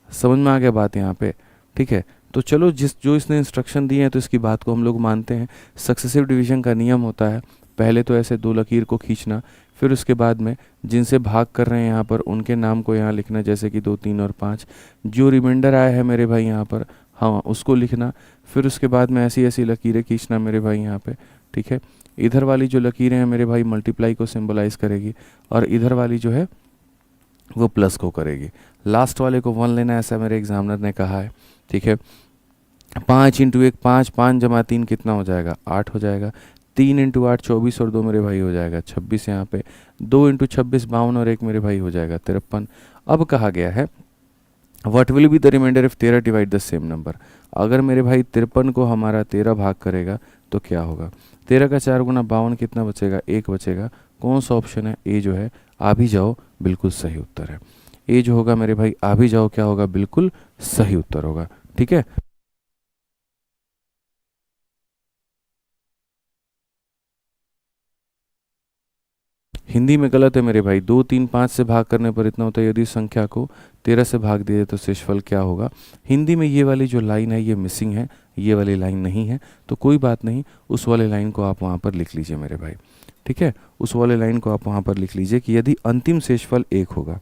A: समझ में आ गया बात यहाँ पे। ठीक है, तो चलो जो इसने इंस्ट्रक्शन दिए हैं तो इसकी बात को हम लोग मानते हैं। सक्सेसिव डिवीजन का नियम होता है पहले तो ऐसे 2 लकीर को खींचना, फिर उसके बाद में जिनसे भाग कर रहे हैं यहाँ पर उनके नाम को यहाँ लिखना, जैसे कि 2 3 और 5। जो रिमाइंडर आया है मेरे भाई यहाँ पर, हाँ उसको लिखना। फिर उसके बाद में ऐसी ऐसी लकीरें खींचना मेरे भाई यहाँ पे। ठीक है, इधर वाली जो लकीरें हैं मेरे भाई मल्टीप्लाई को सिम्बलाइज करेगी और इधर वाली जो है वो प्लस को करेगी। लास्ट वाले को 1 लेना, ऐसा मेरे एग्जामिनर ने कहा है। ठीक है, 5 इंटू 1 5, 5 जमा 3 कितना हो जाएगा, 8 हो जाएगा। 3 इंटू 8 24 और 2 मेरे भाई हो जाएगा 26 यहाँ पे। 2 इंटू 26 52 और 1 मेरे भाई हो जाएगा 53। अब कहा गया है what will be the remainder if 13 divide the same number. अगर मेरे भाई 53 को हमारा 13 भाग करेगा तो क्या होगा। 13 का 4 गुना 52 कितना बचेगा, 1 बचेगा। कौन सा ऑप्शन है, ए जो है आ भी जाओ, बिल्कुल सही उत्तर है। ए जो होगा मेरे भाई आ भी जाओ क्या होगा, बिल्कुल सही उत्तर होगा। ठीक है, हिंदी में गलत है मेरे भाई। 2 3 5 से भाग करने पर इतना होता है, यदि संख्या को 13 से भाग दिए तो शेषफल क्या होगा। हिंदी में ये वाली जो लाइन है ये मिसिंग है, ये वाली लाइन नहीं है, तो कोई बात नहीं, उस वाले लाइन को आप वहाँ पर लिख लीजिए मेरे भाई। ठीक है, उस वाले लाइन को आप वहाँ पर लिख लीजिए कि यदि अंतिम शेषफल 1 होगा।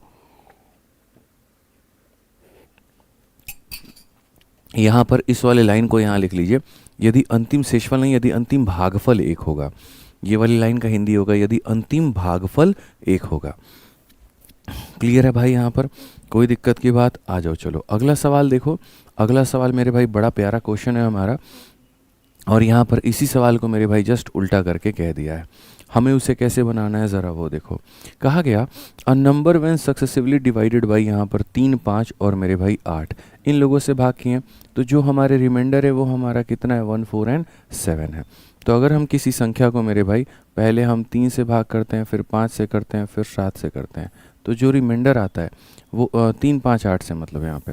A: यहाँ पर इस वाले लाइन को यहाँ लिख लीजिए, यदि अंतिम शेषफल नहीं, यदि अंतिम भागफल 1 होगा। ये वाली लाइन का हिंदी होगा यदि अंतिम भागफल 1 होगा। क्लियर है भाई, यहाँ पर कोई दिक्कत की बात। आ जाओ चलो अगला सवाल देखो। अगला सवाल मेरे भाई बड़ा प्यारा क्वेश्चन है हमारा, और यहाँ पर इसी सवाल को मेरे भाई जस्ट उल्टा करके कह दिया है। हमें उसे कैसे बनाना है ज़रा वो देखो। कहा गया a number when successively divided by, यहाँ पर 3 5 और मेरे भाई 8 इन लोगों से भाग किए, तो जो हमारे रिमाइंडर है वो हमारा कितना है, 1 4 एंड 7 है। तो अगर हम किसी संख्या को मेरे भाई पहले हम 3 से भाग करते हैं, फिर 5 से करते हैं, फिर 7 से करते हैं, तो जो रिमाइंडर आता है वो 3 5 8 से, मतलब यहाँ पे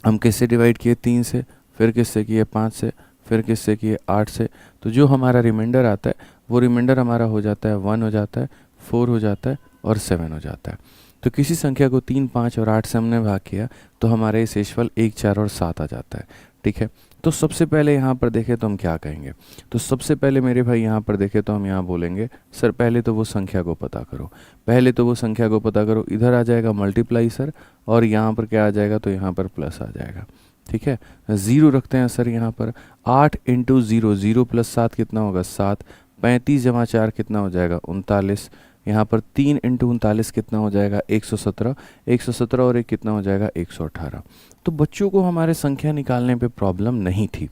A: हम किससे डिवाइड किए, 3 से, फिर किससे किए 5 से, फिर किससे किए 8 से। तो जो हमारा रिमाइंडर आता है वो रिमाइंडर हमारा हो जाता है 1 हो जाता है, 4 हो जाता है और 7 हो जाता है। तो किसी संख्या को 3, 5 और 8 से हमने भाग किया तो हमारे ये शेषफल 1, 4 और 7 आ जाता है। ठीक है, तो सबसे पहले यहाँ पर देखें तो हम क्या कहेंगे। तो सबसे पहले मेरे भाई यहाँ पर देखें तो हम यहाँ बोलेंगे सर पहले तो वो संख्या को पता करो, पहले तो वो संख्या को पता करो। इधर आ जाएगा मल्टीप्लाई सर, और यहाँ पर क्या आ जाएगा, तो यहाँ पर प्लस आ जाएगा। ठीक है, 0 रखते हैं सर यहाँ पर। 8 इंटू 0, 0 प्लस 7 कितना होगा 7। 35 जमा 4 कितना हो जाएगा 39। यहाँ पर 3 इंटू 39 कितना हो जाएगा 117। 117 और 1 कितना हो जाएगा 118। तो बच्चों को हमारे संख्या निकालने पे प्रॉब्लम नहीं थी,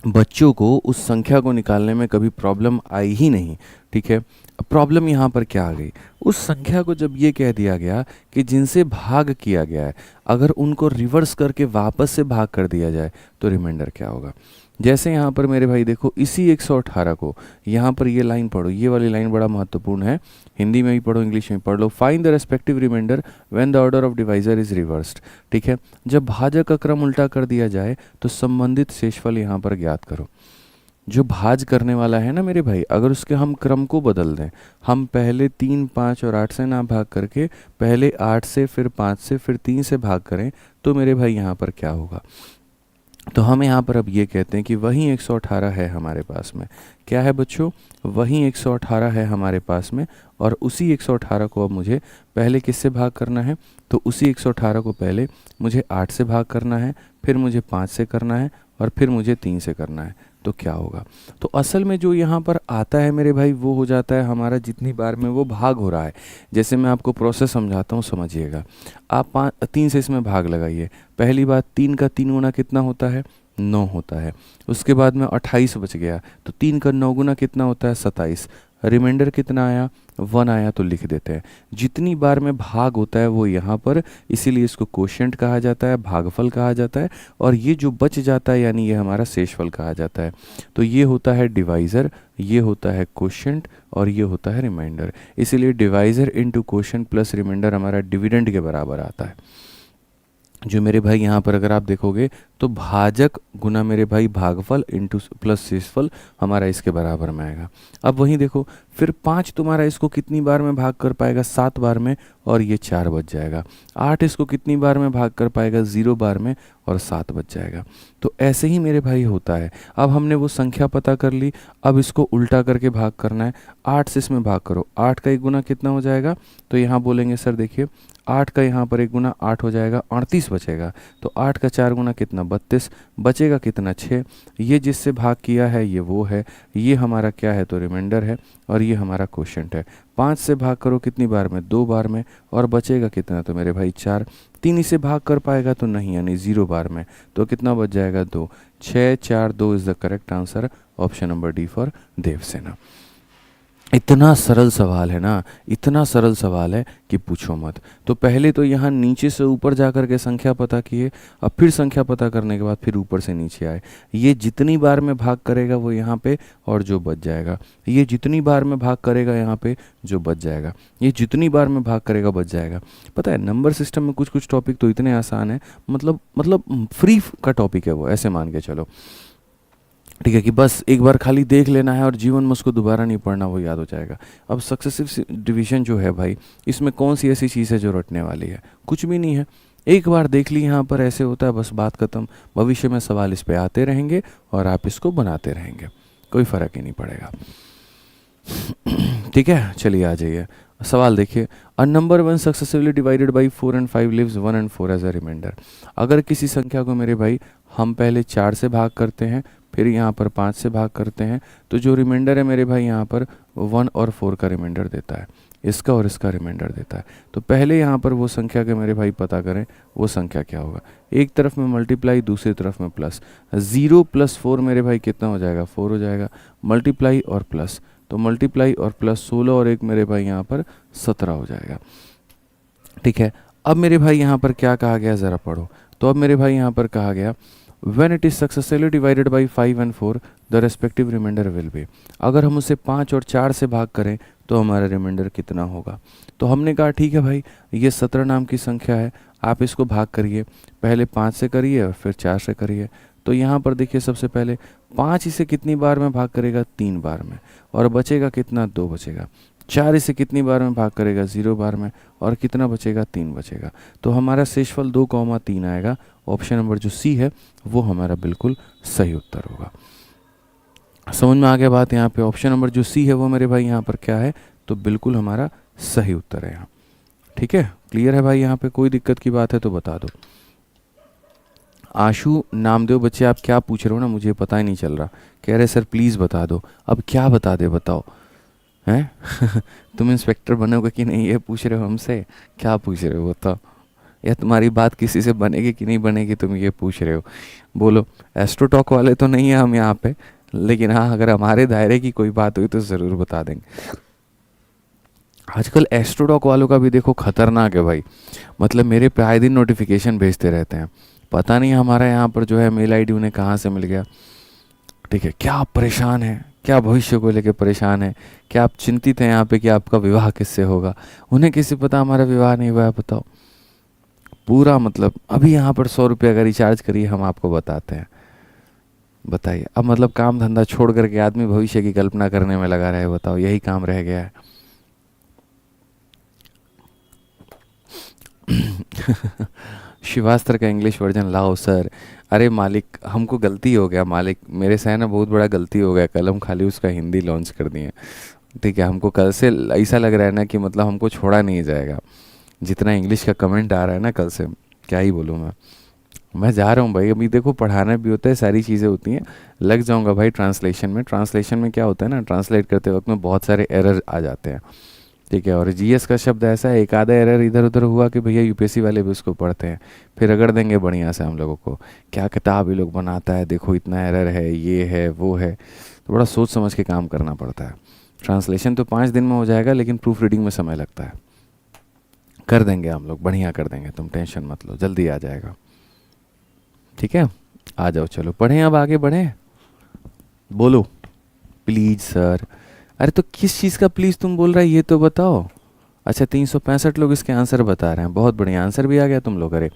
A: बच्चों को उस संख्या को निकालने में कभी प्रॉब्लम आई ही नहीं। ठीक है, अब प्रॉब्लम यहाँ पर क्या आ गई, उस संख्या को जब ये कह दिया गया कि जिनसे भाग किया गया है अगर उनको रिवर्स करके वापस से भाग कर दिया जाए तो रिमाइंडर क्या होगा। जैसे यहाँ पर मेरे भाई देखो इसी 118 को यहाँ पर ये लाइन पढ़ो, ये वाली लाइन बड़ा महत्वपूर्ण है, हिंदी में भी पढ़ो इंग्लिश में भी पढ़ लो। Find the respective remainder when the order of divisor is reversed. ठीक है, जब भाजक का क्रम उल्टा कर दिया जाए तो संबंधित शेषफल यहाँ पर ज्ञात करो। जो भाज करने वाला है ना मेरे भाई, अगर उसके हम क्रम को बदल दें, हम पहले 3, 5 और 8 से ना भाग करके पहले 8 से फिर 5 से फिर 3 से भाग करें तो मेरे भाई यहाँ पर क्या होगा। तो हम यहाँ पर अब ये कहते हैं कि वही 118 है हमारे पास में। क्या है बच्चों, वही 118 है हमारे पास में, और उसी 118 को अब मुझे पहले किससे भाग करना है, तो उसी 118 को पहले मुझे 8 से भाग करना है, फिर मुझे 5 से करना है और फिर मुझे 3 से करना है। तो क्या होगा, तो असल में जो यहाँ पर आता है मेरे भाई वो हो जाता है हमारा जितनी बार में वो भाग हो रहा है। जैसे मैं आपको प्रोसेस समझाता हूँ, समझिएगा। आप 3 से इसमें भाग लगाइए। पहली बात 3 का 3 गुना कितना होता है 9 होता है। उसके बाद में 28 बच गया, तो 3 का 9 गुना कितना होता है 27। रिमाइंडर कितना आया 1 आया, तो लिख देते हैं। जितनी बार में भाग होता है वो यहाँ पर, इसीलिए इसको कोशेंट कहा जाता है, भागफल कहा जाता है। और ये जो बच जाता है यानी ये हमारा शेषफल कहा जाता है। तो ये होता है डिवाइज़र, ये होता है कोशेंट और ये होता है रिमाइंडर। इसीलिए divisor into quotient plus remainder हमारा डिविडेंड के बराबर आता है। जो मेरे भाई यहाँ पर अगर आप देखोगे तो भाजक गुना मेरे भाई भागफल इंटू प्लस शेषफल हमारा इसके बराबर में आएगा। अब वहीं देखो फिर 5 तुम्हारा इसको कितनी बार में भाग कर पाएगा 7 बार में, और ये 4 बच जाएगा। 8 इसको कितनी बार में भाग कर पाएगा 0 बार में, और 7 बच जाएगा। तो ऐसे ही मेरे भाई होता है। अब हमने वो संख्या पता कर ली, अब इसको उल्टा करके भाग करना है। 8 से इसमें भाग करो, 8 का 1 गुना कितना हो जाएगा, तो यहाँ बोलेंगे सर देखिए 8 का यहाँ पर 1 गुना 8 हो जाएगा, 38 बचेगा। तो 8 का 4 गुना कितना 32, बचेगा कितना 6। ये जिससे भाग किया है ये वो है, ये हमारा क्या है तो रिमाइंडर है, और ये हमारा क्वोशिएंट है। 5 से भाग करो कितनी बार में 2 बार में, और बचेगा कितना तो मेरे भाई 4। 3 इसे भाग कर पाएगा तो नहीं, यानी 0 बार में, तो कितना बच जाएगा 2। 6, 4, 2 is the correct answer, option number D for Devsena. इतना सरल सवाल है ना, इतना सरल सवाल है कि पूछो मत। तो पहले तो यहाँ नीचे से ऊपर जा कर के संख्या पता किए, अब फिर संख्या पता करने के बाद फिर ऊपर से नीचे आए। ये जितनी बार में भाग करेगा वो यहाँ पे, और जो बच जाएगा, ये जितनी बार में भाग करेगा यहाँ पे जो बच जाएगा, ये जितनी बार में भाग करेगा बच जाएगा। पता है नंबर सिस्टम में कुछ कुछ टॉपिक तो इतने आसान है, मतलब फ्री का टॉपिक है वो, ऐसे मान के चलो। ठीक है, कि बस एक बार खाली देख लेना है और जीवन में उसको दोबारा नहीं पढ़ना, वो याद हो जाएगा। अब सक्सेसिव डिवीजन जो है भाई, इसमें कौन सी ऐसी चीज़ है जो रटने वाली है, कुछ भी नहीं है। एक बार देख ली यहाँ पर ऐसे होता है, बस बात खत्म। भविष्य में सवाल इस पे आते रहेंगे और आप इसको बनाते रहेंगे, कोई फ़र्क ही नहीं पड़ेगा। ठीक है, चलिए आ जाइए सवाल देखिए। A number one successively divided by 4 and 5 leaves 1 and 4 as a remainder. अगर किसी संख्या को मेरे भाई हम पहले 4 से भाग करते हैं, फिर यहाँ पर 5 से भाग करते हैं, तो जो रिमाइंडर है मेरे भाई यहाँ पर 1 और 4 का रिमाइंडर देता है, इसका और इसका रिमाइंडर देता है। तो पहले यहाँ पर वो संख्या के मेरे भाई पता करें, वो संख्या क्या होगा। एक तरफ में मल्टीप्लाई, दूसरी तरफ में प्लस। 0 + 4 मेरे भाई कितना हो जाएगा 4 हो जाएगा। मल्टीप्लाई और प्लस, तो मल्टीप्लाई और प्लस 16 और 1 मेरे भाई यहाँ पर 17 हो जाएगा। ठीक है, अब मेरे भाई यहाँ पर क्या कहा गया ज़रा पढ़ो। तो अब मेरे भाई यहाँ पर कहा गया when it is successfully divided by 5 and 4 the respective remainder will be। अगर हम उसे 5 और 4 से भाग करें तो हमारा रिमाइंडर कितना होगा। तो हमने कहा ठीक है भाई, ये 17 नाम की संख्या है, आप इसको भाग करिए, पहले 5 से करिए और फिर 4 से करिए। तो यहाँ पर देखिए सबसे पहले 5 इसे कितनी बार में भाग करेगा, 3 बार में, और बचेगा कितना, 2 बचेगा। 4 इसे कितनी बार में भाग करेगा, 0 बार में, और कितना बचेगा, 3 बचेगा। तो हमारा शेषफल 2,3 आएगा। ऑप्शन नंबर जो सी है वो हमारा बिल्कुल सही उत्तर होगा। समझ में आ गया बात यहाँ पे? ऑप्शन नंबर जो सी है वो मेरे भाई यहाँ पर क्या है, तो बिल्कुल हमारा सही उत्तर है यहाँ। ठीक है, क्लियर है भाई? यहाँ पे कोई दिक्कत की बात है तो बता दो। आशु नामदेव बच्चे आप क्या पूछ रहे हो ना, मुझे पता ही नहीं चल रहा। कह रहे सर प्लीज़ बता दो। अब क्या बता दे, बताओ हैं? तुम इंस्पेक्टर बनोगे कि नहीं ये पूछ रहे हो हमसे? क्या पूछ रहे हो बताओ? या तुम्हारी बात किसी से बनेगी कि नहीं बनेगी, तुम ये पूछ रहे हो? बोलो। एस्ट्रोटॉक वाले तो नहीं है हम यहाँ पे, लेकिन हाँ अगर हमारे दायरे की कोई बात हुई तो ज़रूर बता देंगे। आजकल एस्ट्रोटॉक वालों का भी देखो खतरनाक है भाई, मतलब मेरे पे आए दिन नोटिफिकेशन भेजते रहते हैं। पता नहीं हमारा यहाँ पर जो है मेल आईडी उन्हें कहाँ से मिल गया। ठीक है, क्या आप परेशान हैं, क्या भविष्य को लेकर परेशान है, क्या आप चिंतित हैं यहाँ पे कि आपका विवाह किससे होगा? उन्हें किसी पता हमारा विवाह नहीं हुआ है, बताओ। पूरा मतलब अभी यहाँ पर 100 रुपये का रिचार्ज करिए, हम आपको बताते हैं। बताइए अब मतलब काम धंधा छोड़ करके आदमी भविष्य की कल्पना करने में लगा रहे, बताओ यही काम रह गया है। शिवास्त्र का इंग्लिश वर्जन लाओ सर। अरे मालिक हमको गलती हो गया मालिक, मेरे से है ना बहुत बड़ा गलती हो गया, कल हम खाली उसका हिंदी लॉन्च कर दिए। ठीक है, हमको कल से ऐसा लग रहा है ना कि मतलब हमको छोड़ा नहीं जाएगा। जितना इंग्लिश का कमेंट आ रहा है ना कल से, क्या ही बोलूँ मैं जा रहा हूँ भाई। अभी देखो पढ़ाना भी होता है, सारी चीज़ें होती हैं, लग जाऊँगा भाई ट्रांसलेशन में। ट्रांसलेशन में क्या होता है ना, ट्रांसलेट करते वक्त में बहुत सारे एरर आ जाते हैं। ठीक है, और जीएस का शब्द ऐसा है, एक आधा एरर इधर उधर हुआ कि भैया यूपीएससी वाले भी उसको पढ़ते हैं, फिर रगड़ देंगे बढ़िया से हम लोगों को, क्या किताब ये लोग बनाता है, देखो इतना एरर है, ये है वो है। तो बड़ा सोच समझ के काम करना पड़ता है। ट्रांसलेशन तो 5 दिन में हो जाएगा, लेकिन प्रूफ रीडिंग में समय लगता है। कर देंगे हम लोग, बढ़िया कर देंगे, तुम टेंशन मत लो, जल्दी आ जाएगा। ठीक है, आ जाओ, चलो पढ़ें, अब आगे बढ़ें। बोलो प्लीज सर। अरे तो किस चीज़ का प्लीज़ तुम बोल रहा है ये तो बताओ। अच्छा 365 लोग इसके आंसर बता रहे हैं, बहुत बढ़िया, आंसर भी आ गया तुम लोग। अरे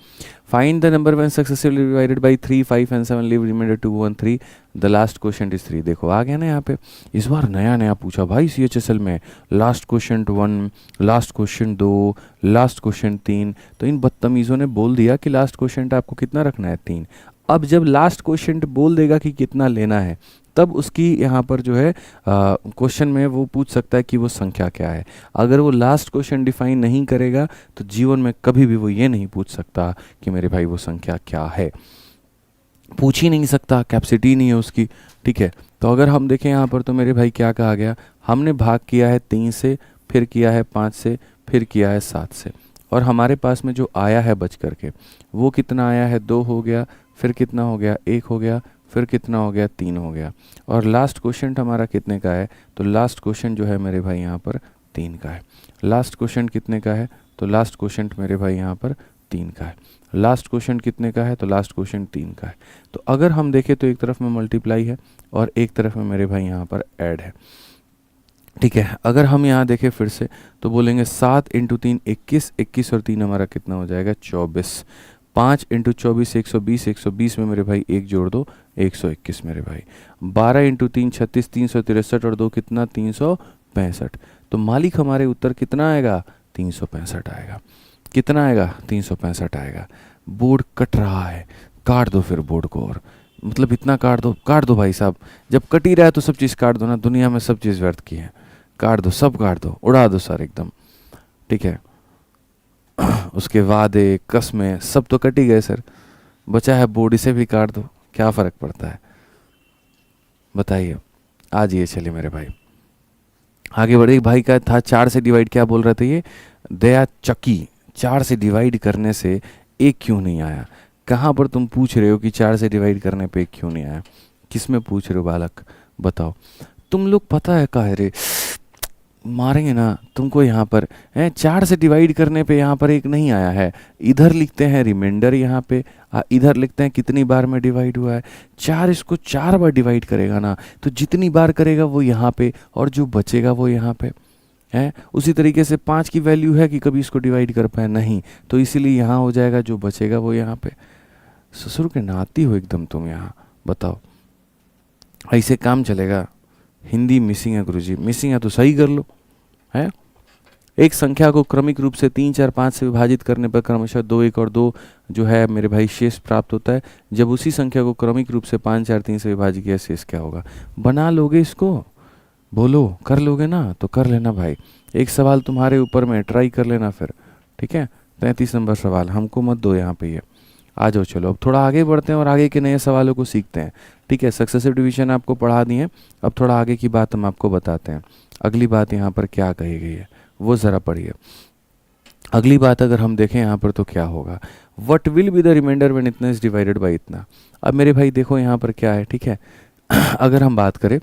A: find the number when successively divided by 3, 5 and 7 leave remainder 2, 1, 3 the last question is 3। देखो आ गया ना यहाँ पे, इस बार नया नया पूछा भाई CHSL में। Last question 1, last question 2, last question 3। तो इन बदतमीज़ों ने बोल दिया कि लास्ट क्वेश्चन आपको कितना रखना है, 3। अब जब लास्ट क्वेश्चन बोल देगा कि कितना लेना है, तब उसकी यहाँ पर जो है क्वेश्चन में वो पूछ सकता है कि वो संख्या क्या है। अगर वो लास्ट क्वेश्चन डिफाइन नहीं करेगा तो जीवन में कभी भी वो ये नहीं पूछ सकता कि मेरे भाई वो संख्या क्या है, पूछ ही नहीं सकता, कैपेसिटी नहीं है उसकी। ठीक है, तो अगर हम देखें यहाँ पर तो मेरे भाई क्या कहा गया, हमने भाग किया है 3 से, फिर किया है 5 से, फिर किया है 7 से, और हमारे पास में जो आया है बच करके वो कितना आया है, 2 हो गया, फिर कितना हो गया, 1 हो गया, फिर कितना हो गया, 3 हो गया, और लास्ट क्वेश्चन हमारा कितने का है, तो लास्ट क्वेश्चन जो है मेरे भाई यहाँ पर 3 का है। लास्ट क्वेश्चन कितने का है, तो लास्ट क्वेश्चन मेरे भाई यहाँ पर 3 का है। लास्ट क्वेश्चन कितने का है, तो लास्ट क्वेश्चन 3 का है। तो अगर हम देखें तो एक तरफ में मल्टीप्लाई है और एक तरफ में मेरे भाई यहाँ पर ऐड है। ठीक है, अगर हम यहाँ देखें फिर से तो बोलेंगे 7 × 3 21, 21 और 3 हमारा कितना हो जाएगा, 24। 5 × 24 120, 120 में मेरे भाई 1 जोड़ दो, 121 मेरे भाई। 12 × 3 36, 363 और 2 कितना, 365। तो मालिक हमारे उत्तर कितना आएगा, 365 आएगा। कितना आएगा, 365 आएगा। बोर्ड कट रहा है, काट दो फिर बोर्ड को, और मतलब इतना काट दो भाई साहब। जब कट ही रहा है तो सब चीज़ काट दो ना, दुनिया में सब चीज़ व्यर्थ की है, काट दो, सब काट दो, उड़ा दो सर एकदम। ठीक है, उसके वादे कसमें सब तो कट ही गए सर, बचा है बोर्ड, इसे भी काट दो, क्या फ़र्क पड़ता है बताइए। आज ये चलिए मेरे भाई आगे बढ़े। भाई का था 4 से डिवाइड, क्या बोल रहे थे ये, दया चकी, 4 से डिवाइड करने से 1 क्यों नहीं आया। कहाँ पर तुम पूछ रहे हो कि 4 से डिवाइड करने पे 1 क्यों नहीं आया, किस में पूछ रहे हो बालक, बताओ। तुम लोग पता है कहा रे, मारेंगे ना तुमको यहाँ पर है। 4 से डिवाइड करने पे यहाँ पर 1 नहीं आया है, इधर लिखते हैं रिमाइंडर, यहाँ पे इधर लिखते हैं कितनी बार में डिवाइड हुआ है। 4 इसको 4 बार डिवाइड करेगा ना, तो जितनी बार करेगा वो यहाँ पे, और जो बचेगा वो यहाँ पे है। उसी तरीके से 5 की वैल्यू है कि कभी इसको डिवाइड कर पाए नहीं, तो इसीलिए यहाँ हो जाएगा, जो बचेगा वो यहाँ पे। ससुर के नाती हो एकदम तुम यहाँ, बताओ ऐसे काम चलेगा? हिंदी मिसिंग है गुरुजी, मिसिंग है तो सही कर लो, है। एक संख्या को क्रमिक रूप से 3, 4, 5 से विभाजित करने पर क्रमशः 2, 1 और 2 जो है मेरे भाई शेष प्राप्त होता है। जब उसी संख्या को क्रमिक रूप से 5, 4, 3 से विभाजित किया, शेष क्या होगा? बना लोगे इसको? बोलो, कर लोगे ना? तो कर लेना भाई, एक सवाल तुम्हारे ऊपर में, ट्राई कर लेना फिर, ठीक है। 33 नंबर सवाल, हमको मत दो यहाँ पे ये। आ जाओ, चलो अब थोड़ा आगे बढ़ते हैं और आगे के नए सवालों को सीखते हैं, ठीक है। सक्सेसिव डिवीजन आपको पढ़ा दिए, अब थोड़ा आगे की बात हम आपको बताते हैं। अगली बात यहाँ पर क्या कही गई है वो ज़रा पढ़िए। अगली बात अगर हम देखें यहाँ पर तो क्या होगा, what will be the remainder when इतना इज डिवाइडेड बाई इतना। अब मेरे भाई देखो यहाँ पर क्या है, ठीक है। अगर हम बात करें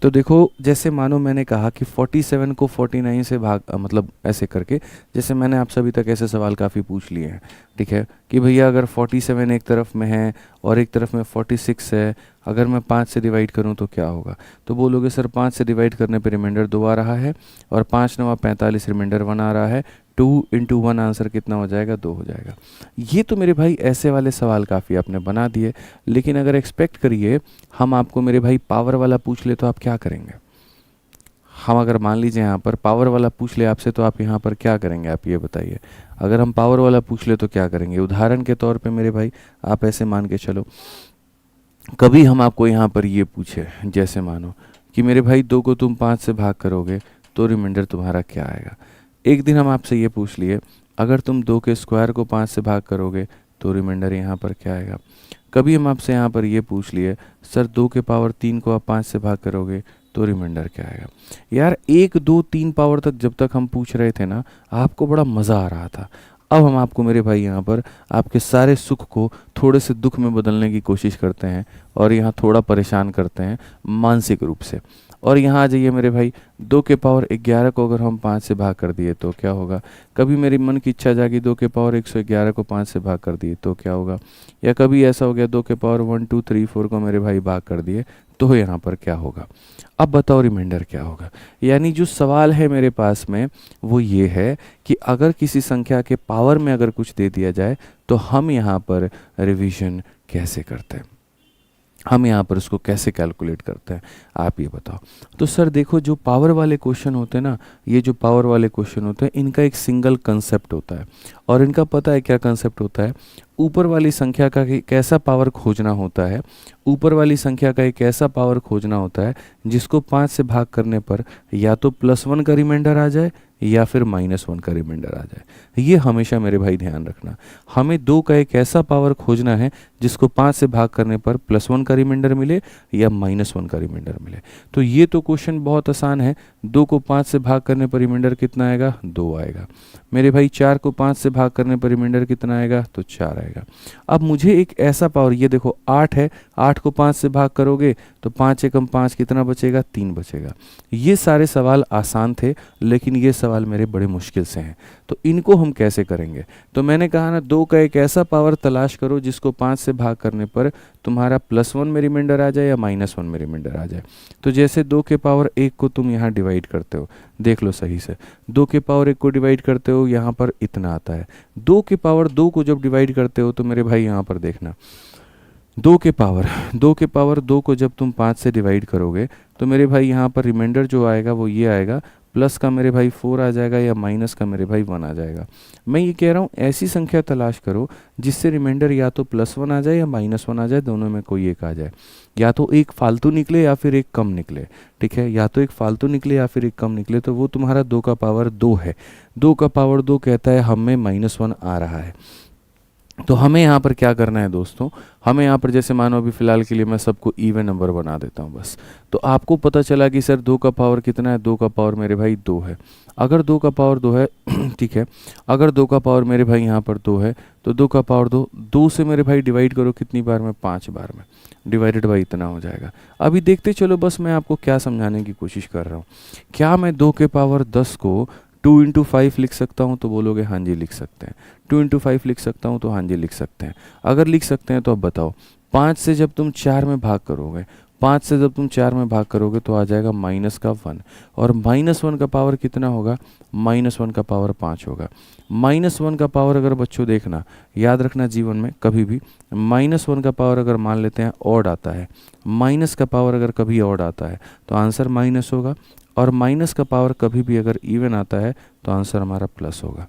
A: तो देखो, जैसे मानो मैंने कहा कि 47 को 49 से भाग, मतलब ऐसे करके, जैसे मैंने आपसे अभी तक ऐसे सवाल काफ़ी पूछ लिए हैं, ठीक है, कि भैया अगर 47 एक तरफ में है और एक तरफ में 46 है, अगर मैं 5 से डिवाइड करूं तो क्या होगा? तो बोलोगे सर 5 से डिवाइड करने पर रिमाइंडर 2 आ रहा है और 5 9 45 रिमाइंडर 1 आ रहा है, 2 × 1 आंसर कितना हो जाएगा? 2 हो जाएगा। ये तो मेरे भाई ऐसे वाले सवाल काफ़ी आपने बना दिए, लेकिन अगर एक्सपेक्ट करिए हम आपको मेरे भाई पावर वाला पूछ ले तो आप क्या करेंगे? हम अगर मान लीजिए यहाँ पर पावर वाला पूछ ले आपसे तो आप यहाँ पर क्या करेंगे? आप ये बताइए, अगर हम पावर वाला पूछ ले तो क्या करेंगे? उदाहरण के तौर पे मेरे भाई आप ऐसे मान के चलो, कभी हम आपको यहाँ पर ये पूछे, जैसे मानो कि मेरे भाई 2 को तुम 5 से भाग करोगे तो रिमाइंडर तुम्हारा क्या आएगा? एक दिन हम आपसे ये पूछ लिए, अगर तुम 2 के स्क्वायर को 5 से भाग करोगे तो रिमाइंडर यहाँ पर क्या आएगा? कभी हम आपसे यहाँ पर ये पूछ लिए, सर 2 के पावर 3 को आप 5 से भाग करोगे तो रिमाइंडर क्या आएगा? यार 1, 2, 3 पावर तक जब तक हम पूछ रहे थे ना, आपको बड़ा मज़ा आ रहा था। अब हम आपको मेरे भाई यहाँ पर आपके सारे सुख को थोड़े से दुख में बदलने की कोशिश करते हैं और यहाँ थोड़ा परेशान करते हैं मानसिक रूप से। और यहाँ आ जाइए मेरे भाई, 2 के पावर 11 को अगर हम 5 से भाग कर दिए तो क्या होगा? कभी मेरी मन की इच्छा जागी 2 के पावर 111 को 5 से भाग कर दिए तो क्या होगा? या कभी ऐसा हो गया 2 के पावर 1 2 3 4 को मेरे भाई भाग कर दिए तो यहाँ पर क्या होगा? अब बताओ रिमाइंडर क्या होगा? यानी जो सवाल है मेरे पास में वो ये है कि अगर किसी संख्या के पावर में अगर कुछ दे दिया जाए तो हम यहाँ पर रिवीजन कैसे करते हैं, हम यहाँ पर उसको कैसे कैलकुलेट करते हैं, आप ये बताओ। तो सर देखो, जो पावर वाले क्वेश्चन होते हैं ना, ये जो पावर वाले क्वेश्चन होते हैं, इनका एक सिंगल कंसेप्ट होता है। और इनका पता है क्या कंसेप्ट होता है? ऊपर वाली संख्या का एक ऐसा पावर खोजना होता है, ऊपर वाली संख्या का एक ऐसा पावर खोजना होता है जिसको 5 से भाग करने पर या तो +1 का रिमाइंडर आ जाए या फिर -1 का रिमाइंडर आ जाए। ये हमेशा मेरे भाई ध्यान रखना, हमें 2 का एक ऐसा पावर खोजना है जिसको 5 से भाग करने पर +1 का रिमाइंडर मिले या -1 का रिमाइंडर मिले। तो ये तो क्वेश्चन बहुत आसान है। 2 को 5 से भाग करने पर रिमाइंडर कितना आएगा? 2 आएगा। मेरे भाई 4 को 5 से भाग करने पर रिमाइंडर कितना आएगा? तो 4 आएगा। अब मुझे एक ऐसा पावर, ये देखो 8 है, 8 को 5 से भाग करोगे तो 5 एकम 5 कितना बचेगा? 3 बचेगा। ये सारे सवाल आसान थे, लेकिन ये सवाल मेरे बड़े मुश्किल से हैं, तो इनको हम कैसे करेंगे? तो मैंने कहा ना, 2 का एक ऐसा पावर तलाश करो जिसको 5 से भाग करने पर तुम्हारा +1 में रिमाइंडर आ जाए या -1 में रिमाइंडर आ जाए। तो जैसे 2 के पावर 1 को तुम यहाँ डिवाइड करते हो, देख लो सही से, 2 के पावर 1 को डिवाइड करते हो, यहाँ पर इतना आता है। 2 के पावर 2 को जब डिवाइड करते हो तो मेरे भाई यहाँ पर देखना, 2 के पावर 2 को जब तुम 5 से डिवाइड करोगे तो मेरे भाई यहाँ पर रिमाइंडर जो आएगा वो ये आएगा, प्लस का मेरे भाई 4 आ जाएगा या माइनस का मेरे भाई 1 आ जाएगा। मैं ये कह रहा हूँ ऐसी संख्या तलाश करो जिससे रिमाइंडर या तो +1 आ जाए या -1 आ जाए, दोनों में कोई एक आ जाए। या तो एक फालतू निकले या फिर एक कम निकले, ठीक है, या तो एक फालतू निकले या फिर एक कम निकले, तो वो तुम्हारा 2 का पावर 2 है। 2 का पावर 2 कहता है हमें -1 आ रहा है। तो हमें यहाँ पर क्या करना है दोस्तों, हमें यहाँ पर जैसे मानो अभी फ़िलहाल के लिए मैं सबको इवन नंबर बना देता हूँ बस। तो आपको पता चला कि सर 2 का पावर कितना है? 2 का पावर मेरे भाई 2 है। अगर 2 का पावर 2 है ठीक है, अगर 2 का पावर मेरे भाई यहाँ पर 2 है तो 2 का पावर 2 से मेरे भाई डिवाइड करो कितनी बार में? 5 बार में, डिवाइडेड बाई इतना हो जाएगा। अभी देखते चलो, बस मैं आपको क्या समझाने की कोशिश कर रहा हूँ। क्या मैं 2 के पावर 10 को 2 × 5 लिख सकता हूँ? तो बोलोगे हाँ जी लिख सकते हैं। 2 × 5 लिख सकता हूँ? तो हाँ जी लिख सकते हैं। अगर लिख सकते हैं तो अब बताओ, 5 से जब तुम 4 में भाग करोगे, 5 से जब तुम 4 में भाग करोगे तो आ जाएगा माइनस का 1, और -1 का पावर कितना होगा, -1 का पावर 5 होगा। -1 का पावर अगर बच्चों देखना, याद रखना जीवन में कभी भी, -1 का पावर अगर मान लेते हैं ऑड आता है, माइनस का पावर अगर कभी ऑड आता है तो आंसर माइनस होगा, और माइनस का पावर कभी भी अगर इवन आता है तो आंसर हमारा प्लस होगा।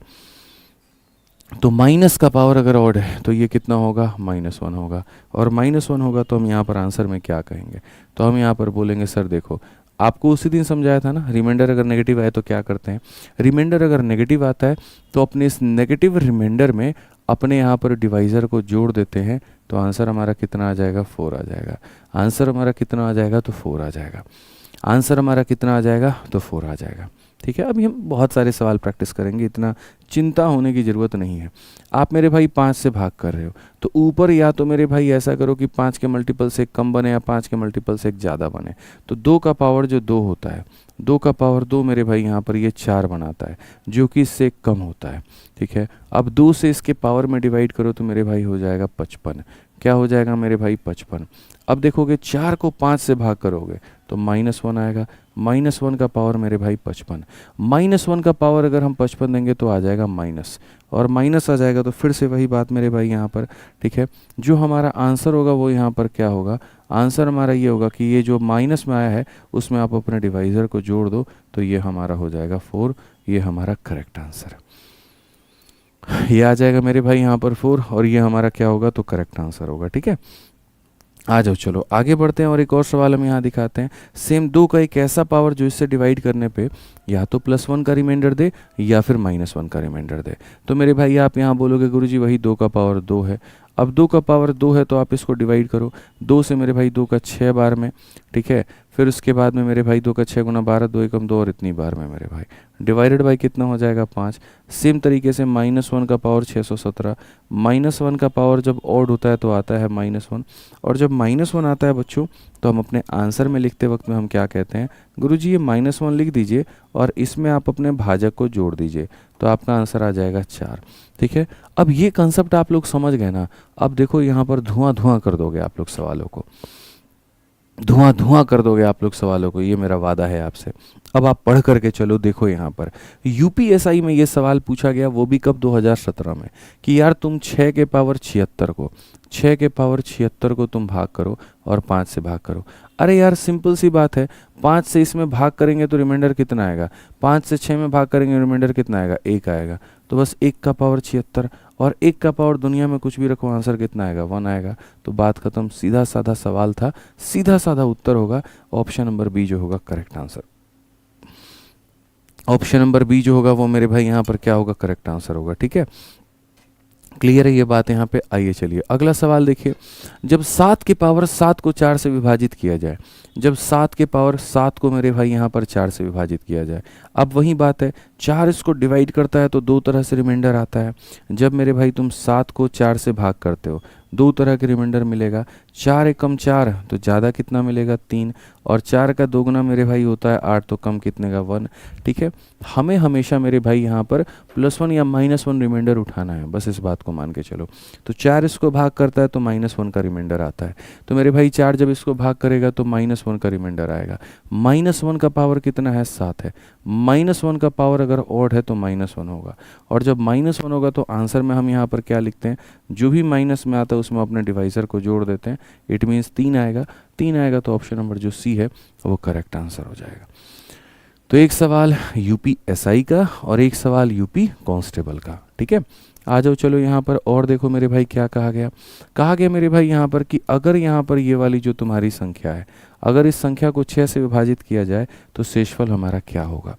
A: तो माइनस का पावर अगर ऑड है तो ये कितना होगा, -1 होगा, और -1 होगा तो हम यहाँ पर आंसर में क्या कहेंगे, तो हम यहाँ पर बोलेंगे सर देखो आपको उसी दिन समझाया था ना, रिमाइंडर अगर नेगेटिव आए तो क्या करते हैं, रिमाइंडर अगर नेगेटिव आता है तो अपने इस नेगेटिव रिमाइंडर में अपने यहाँ पर डिवाइज़र को जोड़ देते हैं, तो आंसर हमारा कितना आ जाएगा, 4 आ जाएगा। आंसर हमारा कितना आ जाएगा, तो 4 आ जाएगा। आंसर हमारा कितना आ जाएगा, तो 4 आ जाएगा। ठीक है, अभी हम बहुत सारे सवाल प्रैक्टिस करेंगे, इतना चिंता होने की ज़रूरत नहीं है। आप मेरे भाई 5 से भाग कर रहे हो तो ऊपर या तो मेरे भाई ऐसा करो कि 5 के मल्टीपल से एक कम बने या 5 के मल्टीपल से एक ज़्यादा बने। तो 2 का पावर जो 2 होता है, 2 का पावर 2 मेरे भाई यहाँ पर ये 4 बनाता है, जो कि इससे कम होता है। ठीक है, अब 2 से इसके पावर में डिवाइड करो तो मेरे भाई हो जाएगा 55। क्या हो जाएगा मेरे भाई, 55। अब देखोगे 4 को 5 से भाग करोगे तो -1 आएगा, -1 का पावर मेरे भाई 55, -1 का पावर अगर हम 55 देंगे तो आ जाएगा माइनस, और माइनस आ जाएगा तो फिर से वही बात मेरे भाई यहाँ पर। ठीक है, जो हमारा आंसर होगा वो यहाँ पर क्या होगा, आंसर हमारा ये होगा कि ये जो माइनस में आया है उसमें आप अपने डिवाइज़र को जोड़ दो तो ये हमारा हो जाएगा 4। ये हमारा करेक्ट आंसर है, ये आ जाएगा मेरे भाई यहाँ पर 4, और ये हमारा क्या होगा, तो करेक्ट आंसर होगा। ठीक है, आ जाओ चलो आगे बढ़ते हैं और एक और सवाल हम यहाँ दिखाते हैं। सेम 2 का एक ऐसा पावर जो इससे डिवाइड करने पे या तो +1 का रिमाइंडर दे या फिर -1 का रिमाइंडर दे। तो मेरे भाई आप यहाँ बोलोगे गुरुजी वही 2 का पावर 2 है। अब 2 का पावर 2 है तो आप इसको डिवाइड करो 2 से मेरे भाई 2 का 6 बार में। ठीक है, फिर उसके बाद में मेरे भाई 2 का 6 गुना 12, 2 एकम 2, और इतनी बार में मेरे भाई डिवाइडेड बाई कितना हो जाएगा, 5। सेम तरीके से -1 का पावर 617, -1 का पावर जब ऑड होता है तो आता है -1, और जब -1 आता है बच्चों तो हम अपने आंसर में लिखते वक्त में हम क्या कहते हैं, गुरुजी ये -1 लिख दीजिए और इसमें आप अपने भाजक को जोड़ दीजिए तो आपका आंसर आ जाएगा 4। ठीक है, अब ये कंसेप्ट आप लोग समझ गए ना। अब देखो यहाँ पर धुआं धुआं कर दोगे आप लोग सवालों को, धुआं धुआं कर दोगे आप लोग सवालों को, ये मेरा वादा है आपसे। अब आप पढ़ करके चलो, देखो यहाँ पर यूपीएसआई में ये सवाल पूछा गया, वो भी कब, 2017 में, कि यार तुम 6 के पावर 76 को 6 के पावर 76 को तुम भाग करो और 5 से भाग करो। अरे यार सिंपल सी बात है, 5 से इसमें भाग करेंगे तो रिमाइंडर कितना आएगा, 5 से 6 में भाग करेंगे रिमाइंडर कितना आएगा, 1 आएगा। तो बस 1 का पावर 76 और 1 का पावर दुनिया में कुछ भी रखो आंसर कितना आएगा, 1 आएगा। तो बात खत्म, सीधा साधा सवाल था, सीधा साधा उत्तर होगा ऑप्शन नंबर बी जो होगा correct answer. Option number B जो होगा वो मेरे भाई यहाँ पर क्या होगा, करेक्ट आंसर होगा। ठीक है, क्लियर है ये बात यहाँ पे। आइए चलिए अगला सवाल देखिए। जब 7 के पावर 7 को 4 से विभाजित किया जाए, जब 7 के पावर 7 को मेरे भाई यहाँ पर 4 से विभाजित किया जाए, अब वही बात है, 4 इसको डिवाइड करता है तो 2 तरह से रिमाइंडर आता है। जब मेरे भाई तुम 7 को 4 से भाग करते हो 2 तरह के रिमाइंडर मिलेगा, 4 एकम 4 तो ज़्यादा कितना मिलेगा, 3, और 4 का 2 गुना मेरे भाई होता है 8 तो कम कितने का, 1। ठीक है, हमें हमेशा मेरे भाई यहाँ पर +1 या -1 रिमाइंडर उठाना है, बस इस बात को मान के चलो। तो 4 इसको भाग करता है तो -1 का रिमाइंडर आता है, तो मेरे भाई 4 जब इसको भाग करेगा तो -1 का रिमाइंडर आएगा। -1 का पावर कितना है, 7 है। -1 का पावर अगर ऑड है तो -1 होगा, और जब -1 होगा तो आंसर में हम यहाँ पर क्या लिखते हैं, जो भी माइनस में आता है उसमें अपने डिवाइज़र को जोड़ देते हैं। इट मीन्स 3 आएगा, 3 आएगा तो ऑप्शन नंबर जो सी है वो करेक्ट आंसर हो जाएगा। तो एक सवाल यूपीएसआई का और एक सवाल यूपी कांस्टेबल का। ठीक है, आ जाओ चलो यहाँ पर और देखो मेरे भाई क्या कहा गया। कहा गया मेरे भाई यहाँ पर कि अगर यहाँ पर ये वाली जो तुम्हारी संख्या है, अगर इस संख्या को 6 से विभाजित किया जाए तो शेषफल हमारा क्या होगा।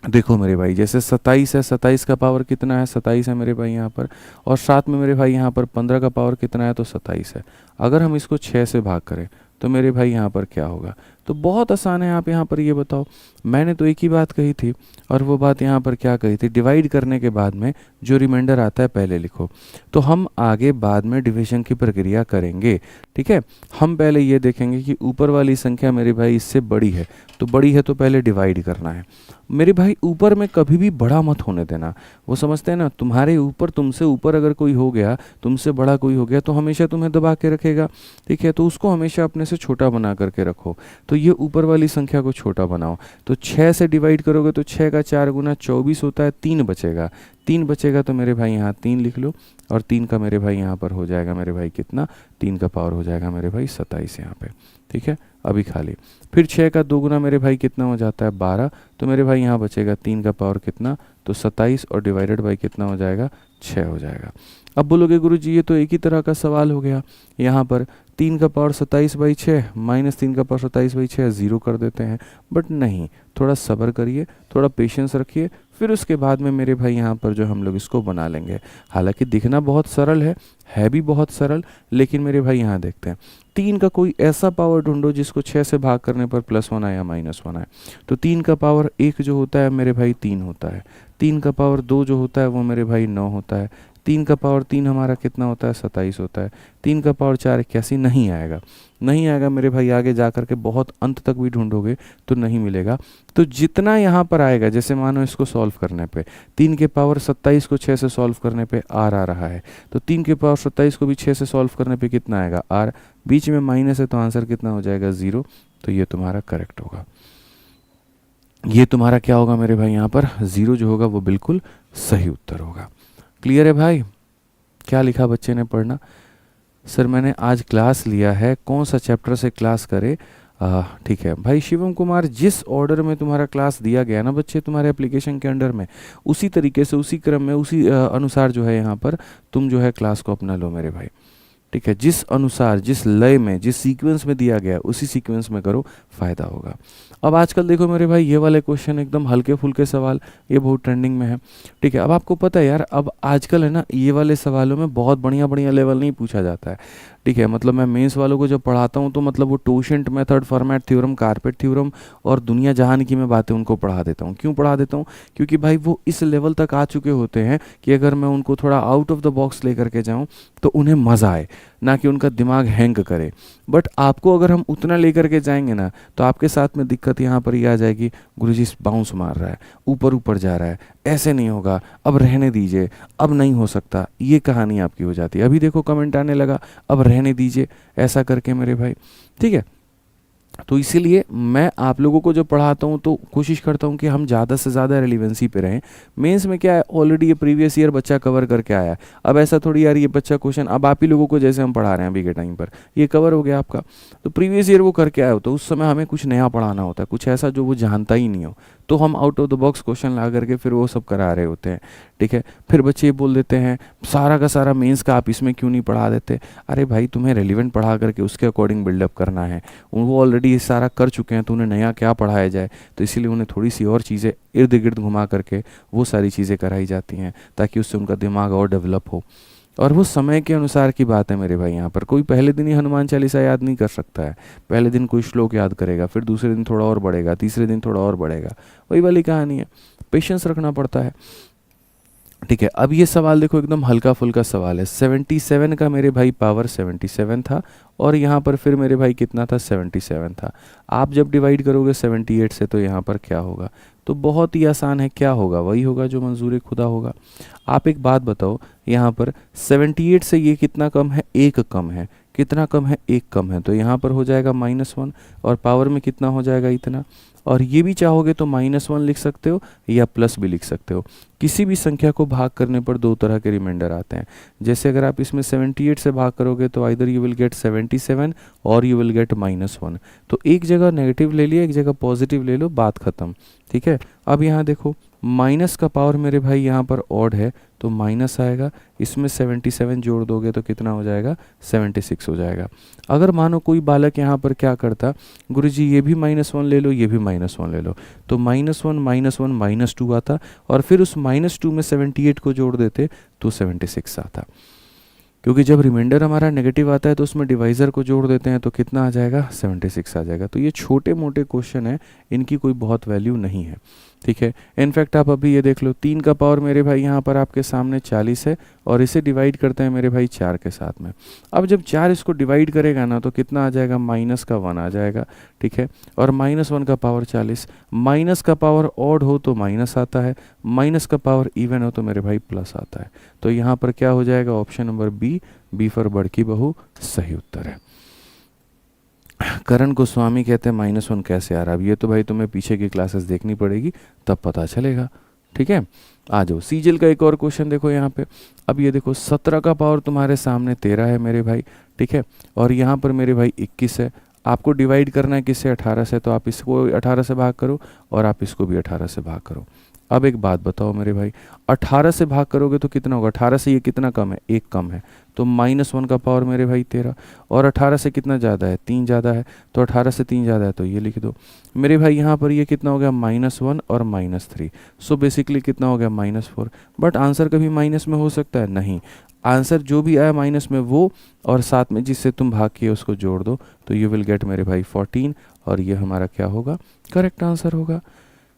A: देखो मेरे भाई जैसे 27 है, 27 का पावर कितना है, 27 है मेरे भाई यहाँ पर, और साथ में मेरे भाई यहाँ पर 15 का पावर कितना है, तो 27 है। अगर हम इसको 6 से भाग करें तो मेरे भाई यहाँ पर क्या होगा, तो बहुत आसान है। आप यहाँ पर ये बताओ, मैंने तो एक ही बात कही थी, और वो बात यहाँ पर क्या कही थी, डिवाइड करने के बाद में जो रिमाइंडर आता है पहले लिखो। तो हम आगे बाद में डिवीजन की प्रक्रिया करेंगे, ठीक है। हम पहले ये देखेंगे कि ऊपर वाली संख्या मेरे भाई इससे बड़ी है, तो बड़ी है तो पहले डिवाइड करना है मेरे भाई। ऊपर में कभी भी बड़ा मत होने देना। वो समझते हैं ना, तुम्हारे ऊपर, तुमसे ऊपर अगर कोई हो गया, तुमसे बड़ा कोई हो गया, तो हमेशा तुम्हें दबा के रखेगा, ठीक है। तो उसको हमेशा अपने से छोटा बना करके रखो। तो ये ऊपर वाली संख्या को छोटा बनाओ। तो 6 से डिवाइड करोगे तो 6 का 4 गुना 24 होता है, 3 बचेगा। 3 बचेगा तो मेरे भाई यहाँ 3 लिख लो, और 3 का मेरे भाई यहाँ पर हो जाएगा मेरे भाई कितना, 3 का पावर हो जाएगा मेरे भाई 27 यहाँ पे, ठीक है। अभी खाली फिर 6 का 2 गुना मेरे भाई कितना हो जाता है 12, तो मेरे भाई यहाँ बचेगा 3 का पावर कितना, तो 27, और डिवाइडेड बाई कितना हो जाएगा 6 हो जाएगा। अब बोलोगे गुरुजी ये तो एक ही तरह का सवाल हो गया, यहाँ पर 3 का पावर 27/6 माइनस 3 का पावर 27/6 ज़ीरो कर देते हैं। बट नहीं, थोड़ा सब्र करिए, थोड़ा पेशेंस रखिए, फिर उसके बाद में मेरे भाई यहाँ पर जो हम लोग इसको बना लेंगे। हालांकि दिखना बहुत सरल है भी बहुत सरल, लेकिन मेरे भाई यहाँ देखते हैं 3 का कोई ऐसा पावर ढूंढो जिसको 6 से भाग करने पर +1 आए या -1 आए। तो 3 का पावर 1 जो होता है मेरे भाई 3 होता है, 3 का पावर 2 जो होता है वो मेरे भाई 9 होता है, 3 का पावर 3 हमारा कितना होता है 27 होता है, 3 का पावर 4 81 नहीं आएगा, नहीं आएगा मेरे भाई। आगे जा कर के बहुत अंत तक भी ढूंढोगे तो नहीं मिलेगा। तो जितना यहाँ पर आएगा, जैसे मानो इसको सॉल्व करने पे 3 के पावर 27 को 6 से सॉल्व करने पे आर आ रहा है, तो 3 के पावर 27 को भी 6 से सॉल्व करने पे कितना आएगा आर, बीच में माइनस है तो आंसर कितना हो जाएगा 0। तो ये तुम्हारा करेक्ट होगा, ये तुम्हारा क्या होगा मेरे भाई यहाँ पर 0 जो होगा वो बिल्कुल सही उत्तर होगा। क्लियर है भाई? क्या लिखा बच्चे ने पढ़ना? सर मैंने आज क्लास लिया है, कौन सा चैप्टर से क्लास करे? ठीक है भाई शिवम कुमार, जिस ऑर्डर में तुम्हारा क्लास दिया गया ना बच्चे तुम्हारे एप्लीकेशन के अंडर में, उसी तरीके से, उसी क्रम में, उसी अनुसार जो है यहाँ पर तुम जो है क्लास को अपना लो मेरे भाई, ठीक है। जिस अनुसार, जिस लय में, जिस सीक्वेंस में दिया गया उसी सीक्वेंस में करो, फ़ायदा होगा। अब आजकल देखो मेरे भाई ये वाले क्वेश्चन एकदम हल्के फुल्के सवाल, ये बहुत ट्रेंडिंग में है, ठीक है। अब आपको पता है यार, अब आजकल है ना ये वाले सवालों में बहुत बढ़िया बढ़िया लेवल नहीं पूछा जाता है, ठीक है। मतलब मैं मेंस वालों को जब पढ़ाता हूँ तो मतलब वो totient method, Fermat theorem, carpet theorem और दुनिया जहान की मैं बातें उनको पढ़ा देता हूँ। क्यों पढ़ा देता हूँ? क्योंकि भाई वो इस लेवल तक आ चुके होते हैं कि अगर मैं उनको थोड़ा आउट ऑफ द बॉक्स लेकर के जाऊँ तो उन्हें मज़ा आए, ना कि उनका दिमाग हैंग करे। बट आपको अगर हम उतना लेकर के जाएंगे ना तो आपके साथ में दिक्कत यहाँ पर ये आ जाएगी, गुरुजी बाउंस मार रहा है, ऊपर ऊपर जा रहा है, ऐसे नहीं होगा, अब रहने दीजिए, अब नहीं हो सकता, ये कहानी आपकी हो जाती है। अभी देखो कमेंट आने लगा, अब रहने दीजिए, ऐसा करके मेरे भाई, ठीक है। तो इसीलिए मैं आप लोगों को जो पढ़ाता हूँ तो कोशिश करता हूँ कि हम ज़्यादा से ज़्यादा रेलिवेंसी पे रहें। मेंस में क्या है, ऑलरेडी ये प्रीवियस ईयर बच्चा कवर करके आया है। अब ऐसा थोड़ी यार ये बच्चा क्वेश्चन, अब आप ही लोगों को जैसे हम पढ़ा रहे हैं अभी के टाइम पर, ये कवर हो गया आपका, तो प्रीवियस ईयर वो करके आया हो, तो उस समय हमें कुछ नया पढ़ाना होता है, कुछ ऐसा जो वो जानता ही नहीं हो, तो हम out of the box question ला करके फिर वो सब करा रहे होते हैं, ठीक है। फिर बच्चे ये बोल देते हैं सारा का सारा मेंस का आप इसमें क्यों नहीं पढ़ा देते? अरे भाई तुम्हें रेलिवेंट पढ़ा करके उसके अकॉर्डिंग बिल्डअप करना है, वो ऑलरेडी ये सारा कर चुके हैं तो उन्हें नया क्या पढ़ाया जाए, तो इसीलिए उन्हें थोड़ी सी और चीज़ें इर्द गिर्द घुमा करके वो सारी चीज़ें कराई जाती हैं ताकि उससे उनका दिमाग और डेवलप हो। और वो समय के अनुसार की बात है मेरे भाई। यहाँ पर कोई पहले दिन ही हनुमान चालीसा याद नहीं कर सकता है, पहले दिन कोई श्लोक याद करेगा, फिर दूसरे दिन थोड़ा और बढ़ेगा, तीसरे दिन थोड़ा और बढ़ेगा, वही वाली कहानी है, पेशेंस रखना पड़ता है, ठीक है। अब ये सवाल देखो एकदम हल्का फुल्का सवाल है। 77 का मेरे भाई पावर 77 था, और यहाँ पर फिर मेरे भाई कितना था 77 था। आप जब डिवाइड करोगे 78 से तो यहाँ पर क्या होगा? तो बहुत ही आसान है, क्या होगा? वही होगा जो मंजूर खुदा होगा। आप एक बात बताओ, यहाँ पर 78 से ये कितना कम है? 1 कम है। कितना कम है? 1 कम है, तो यहाँ पर हो जाएगा -1, और पावर में कितना हो जाएगा? इतना। और ये भी चाहोगे तो -1 लिख सकते हो या प्लस भी लिख सकते हो। किसी भी संख्या को भाग करने पर दो तरह के रिमाइंडर आते हैं। जैसे अगर आप इसमें 78 से भाग करोगे तो आइदर यू विल गेट 77 और यू विल गेट -1। तो एक जगह नेगेटिव ले लिया, एक जगह पॉजिटिव ले लो, बात ख़त्म, ठीक है। अब यहाँ देखो माइनस का पावर मेरे भाई यहाँ पर ऑड है तो माइनस आएगा, इसमें 77 जोड़ दोगे तो कितना हो जाएगा? 76 हो जाएगा। अगर मानो कोई बालक यहाँ पर क्या करता, गुरुजी ये भी -1 ले लो, ये भी -1 ले लो, तो -1 -1 -2 आता, और फिर उस -2 में 78 को जोड़ देते तो 76 आता। क्योंकि जब रिमाइंडर हमारा नेगेटिव आता है तो उसमें डिवाइज़र को जोड़ देते हैं तो कितना आ जाएगा, 76 आ जाएगा। तो ये छोटे मोटे क्वेश्चन है, इनकी कोई बहुत वैल्यू नहीं है, ठीक है। इनफैक्ट आप अभी ये देख लो, 3 का पावर मेरे भाई यहाँ पर आपके सामने 40 है और इसे डिवाइड करते हैं मेरे भाई 4 के साथ में। अब जब 4 इसको डिवाइड करेगा ना तो कितना आ जाएगा, -1 आ जाएगा, ठीक है। और -1 का पावर 40, माइनस का पावर ऑड हो तो माइनस आता है, माइनस का पावर इवन हो तो मेरे भाई प्लस आता है। तो यहाँ पर क्या हो जाएगा, ऑप्शन नंबर बी फॉर बड़की बहू सही उत्तर है। करण गोस्वामी कहते हैं -1 कैसे आ रहा है। अब ये तो भाई तुम्हें पीछे की क्लासेस देखनी पड़ेगी तब पता चलेगा, ठीक है। आ जाओ, सीजल का एक और क्वेश्चन देखो यहाँ पे। अब ये देखो 17 का पावर तुम्हारे सामने 13 है मेरे भाई, ठीक है। और यहाँ पर मेरे भाई 21 है। आपको डिवाइड करना है किससे, 18 से, तो आप इसको 18 से भाग करो और आप इसको भी 18 से भाग करो। अब एक बात बताओ मेरे भाई, 18 से भाग करोगे तो कितना होगा, 18 से ये कितना कम है, 1 कम है, तो -1 का पावर मेरे भाई 13। और 18 से कितना ज़्यादा है, 3 ज़्यादा है, तो 18 से 3 ज़्यादा है तो ये लिख दो मेरे भाई। यहाँ पर ये कितना हो गया, -1 और -3, सो बेसिकली कितना हो गया, -4। बट आंसर कभी माइनस में हो सकता है, नहीं। आंसर जो भी आया माइनस में वो, और साथ में जिससे तुम भाग किए उसको जोड़ दो, तो यू विल गेट मेरे भाई 14, और ये हमारा क्या होगा, करेक्ट आंसर होगा।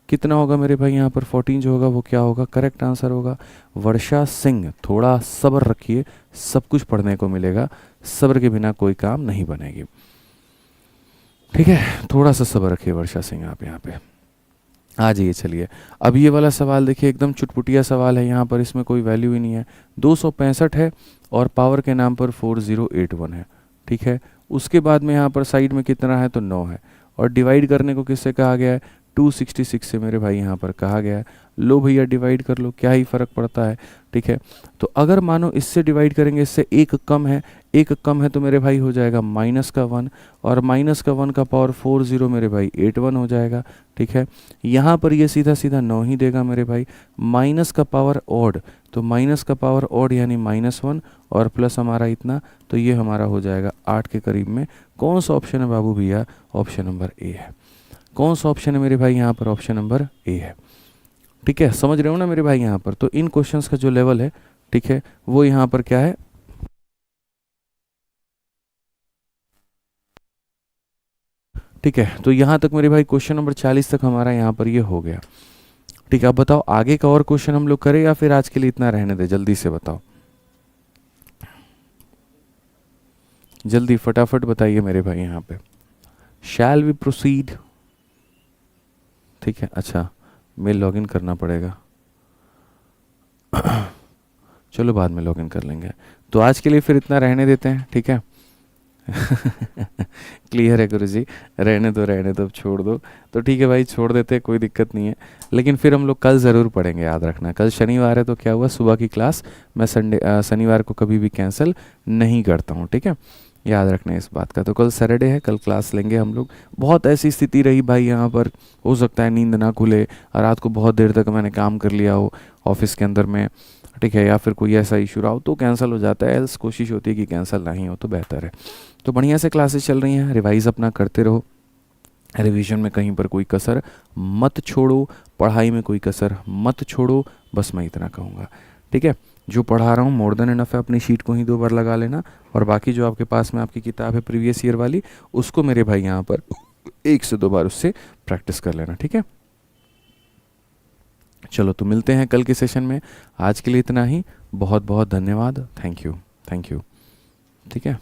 A: कितना होगा मेरे भाई यहाँ पर, 14 जो होगा वो क्या होगा, करेक्ट आंसर होगा। वर्षा सिंह, थोड़ा सब्र रखिए, सब कुछ पढ़ने को मिलेगा, सब्र के बिना कोई काम नहीं बनेगी, ठीक है। थोड़ा सा सब्र रखिए वर्षा सिंह आप यहाँ पे। आ जाइए, चलिए अब ये वाला सवाल देखिए, एकदम चुटपुटिया सवाल है, यहाँ पर इसमें कोई वैल्यू ही नहीं है। 265 है और पावर के नाम पर 4081 है, ठीक है। उसके बाद में यहाँ पर साइड में कितना है, तो 9 है, और डिवाइड करने को किससे कहा गया है, 266 से मेरे भाई यहाँ पर कहा गया है। लो भैया डिवाइड कर लो, क्या ही फ़र्क पड़ता है, ठीक है। तो अगर मानो इससे डिवाइड करेंगे, इससे एक कम है, एक कम है तो मेरे भाई हो जाएगा -1, और -1 का पावर 40 मेरे भाई 81 हो जाएगा, ठीक है। यहाँ पर ये सीधा सीधा 9 ही देगा मेरे भाई। माइनस का पावर ऑड, तो माइनस का पावर ऑड यानी -1 और प्लस हमारा इतना, तो ये हमारा हो जाएगा 8 के करीब में। कौन सा ऑप्शन है बाबू भैया, ऑप्शन नंबर ए है। कौन सा ऑप्शन है मेरे भाई यहाँ पर, ऑप्शन नंबर ए है, ठीक है। समझ रहे हो ना मेरे भाई यहाँ पर, तो इन क्वेश्चंस का जो लेवल है, ठीक है, वो यहाँ पर क्या है, ठीक है। तो यहाँ तक मेरे भाई क्वेश्चन नंबर 40 तक हमारा यहाँ पर ये हो गया, ठीक है। अब बताओ आगे का और क्वेश्चन हम लोग करें या फिर आज के लिए इतना रहने दे, जल्दी से बताओ, जल्दी फटाफट बताइए मेरे भाई यहाँ पे। शैल वी प्रोसीड, ठीक है। अच्छा, मेल लॉगिन करना पड़ेगा, चलो बाद में लॉगिन कर लेंगे। तो आज के लिए फिर इतना रहने देते हैं, ठीक है। क्लियर है गुरु जी, रहने दो रहने दो, अब छोड़ दो, तो ठीक है भाई छोड़ देते हैं, कोई दिक्कत नहीं है। लेकिन फिर हम लोग कल ज़रूर पढ़ेंगे, याद रखना। कल शनिवार है तो क्या हुआ, सुबह की क्लास मैं शनिवार को कभी भी कैंसिल नहीं करता हूँ, ठीक है, याद रखना इस बात का। तो कल सैटरडे है, कल क्लास लेंगे हम लोग। बहुत ऐसी स्थिति रही भाई यहाँ पर, हो सकता है नींद ना खुले और रात को बहुत देर तक मैंने काम कर लिया हो ऑफिस के अंदर में, ठीक है, या फिर कोई ऐसा इशू रहा हो तो कैंसिल हो जाता है। एल्स कोशिश होती है कि कैंसिल नहीं हो तो बेहतर है। तो बढ़िया से क्लासेस चल रही हैं, रिवाइज़ अपना करते रहो, रिवीजन में कहीं पर कोई कसर मत छोड़ो, पढ़ाई में कोई कसर मत छोड़ो, बस मैं इतना कहूँगा, ठीक है। जो पढ़ा रहा हूँ मोर देन इनफ है, अपनी शीट को ही 2 बार लगा लेना, और बाकी जो आपके पास में आपकी किताब है प्रीवियस ईयर वाली, उसको मेरे भाई यहाँ पर 1 से 2 बार उससे प्रैक्टिस कर लेना, ठीक है। चलो तो मिलते हैं कल के सेशन में, आज के लिए इतना ही, बहुत बहुत धन्यवाद, थैंक यू, ठीक है।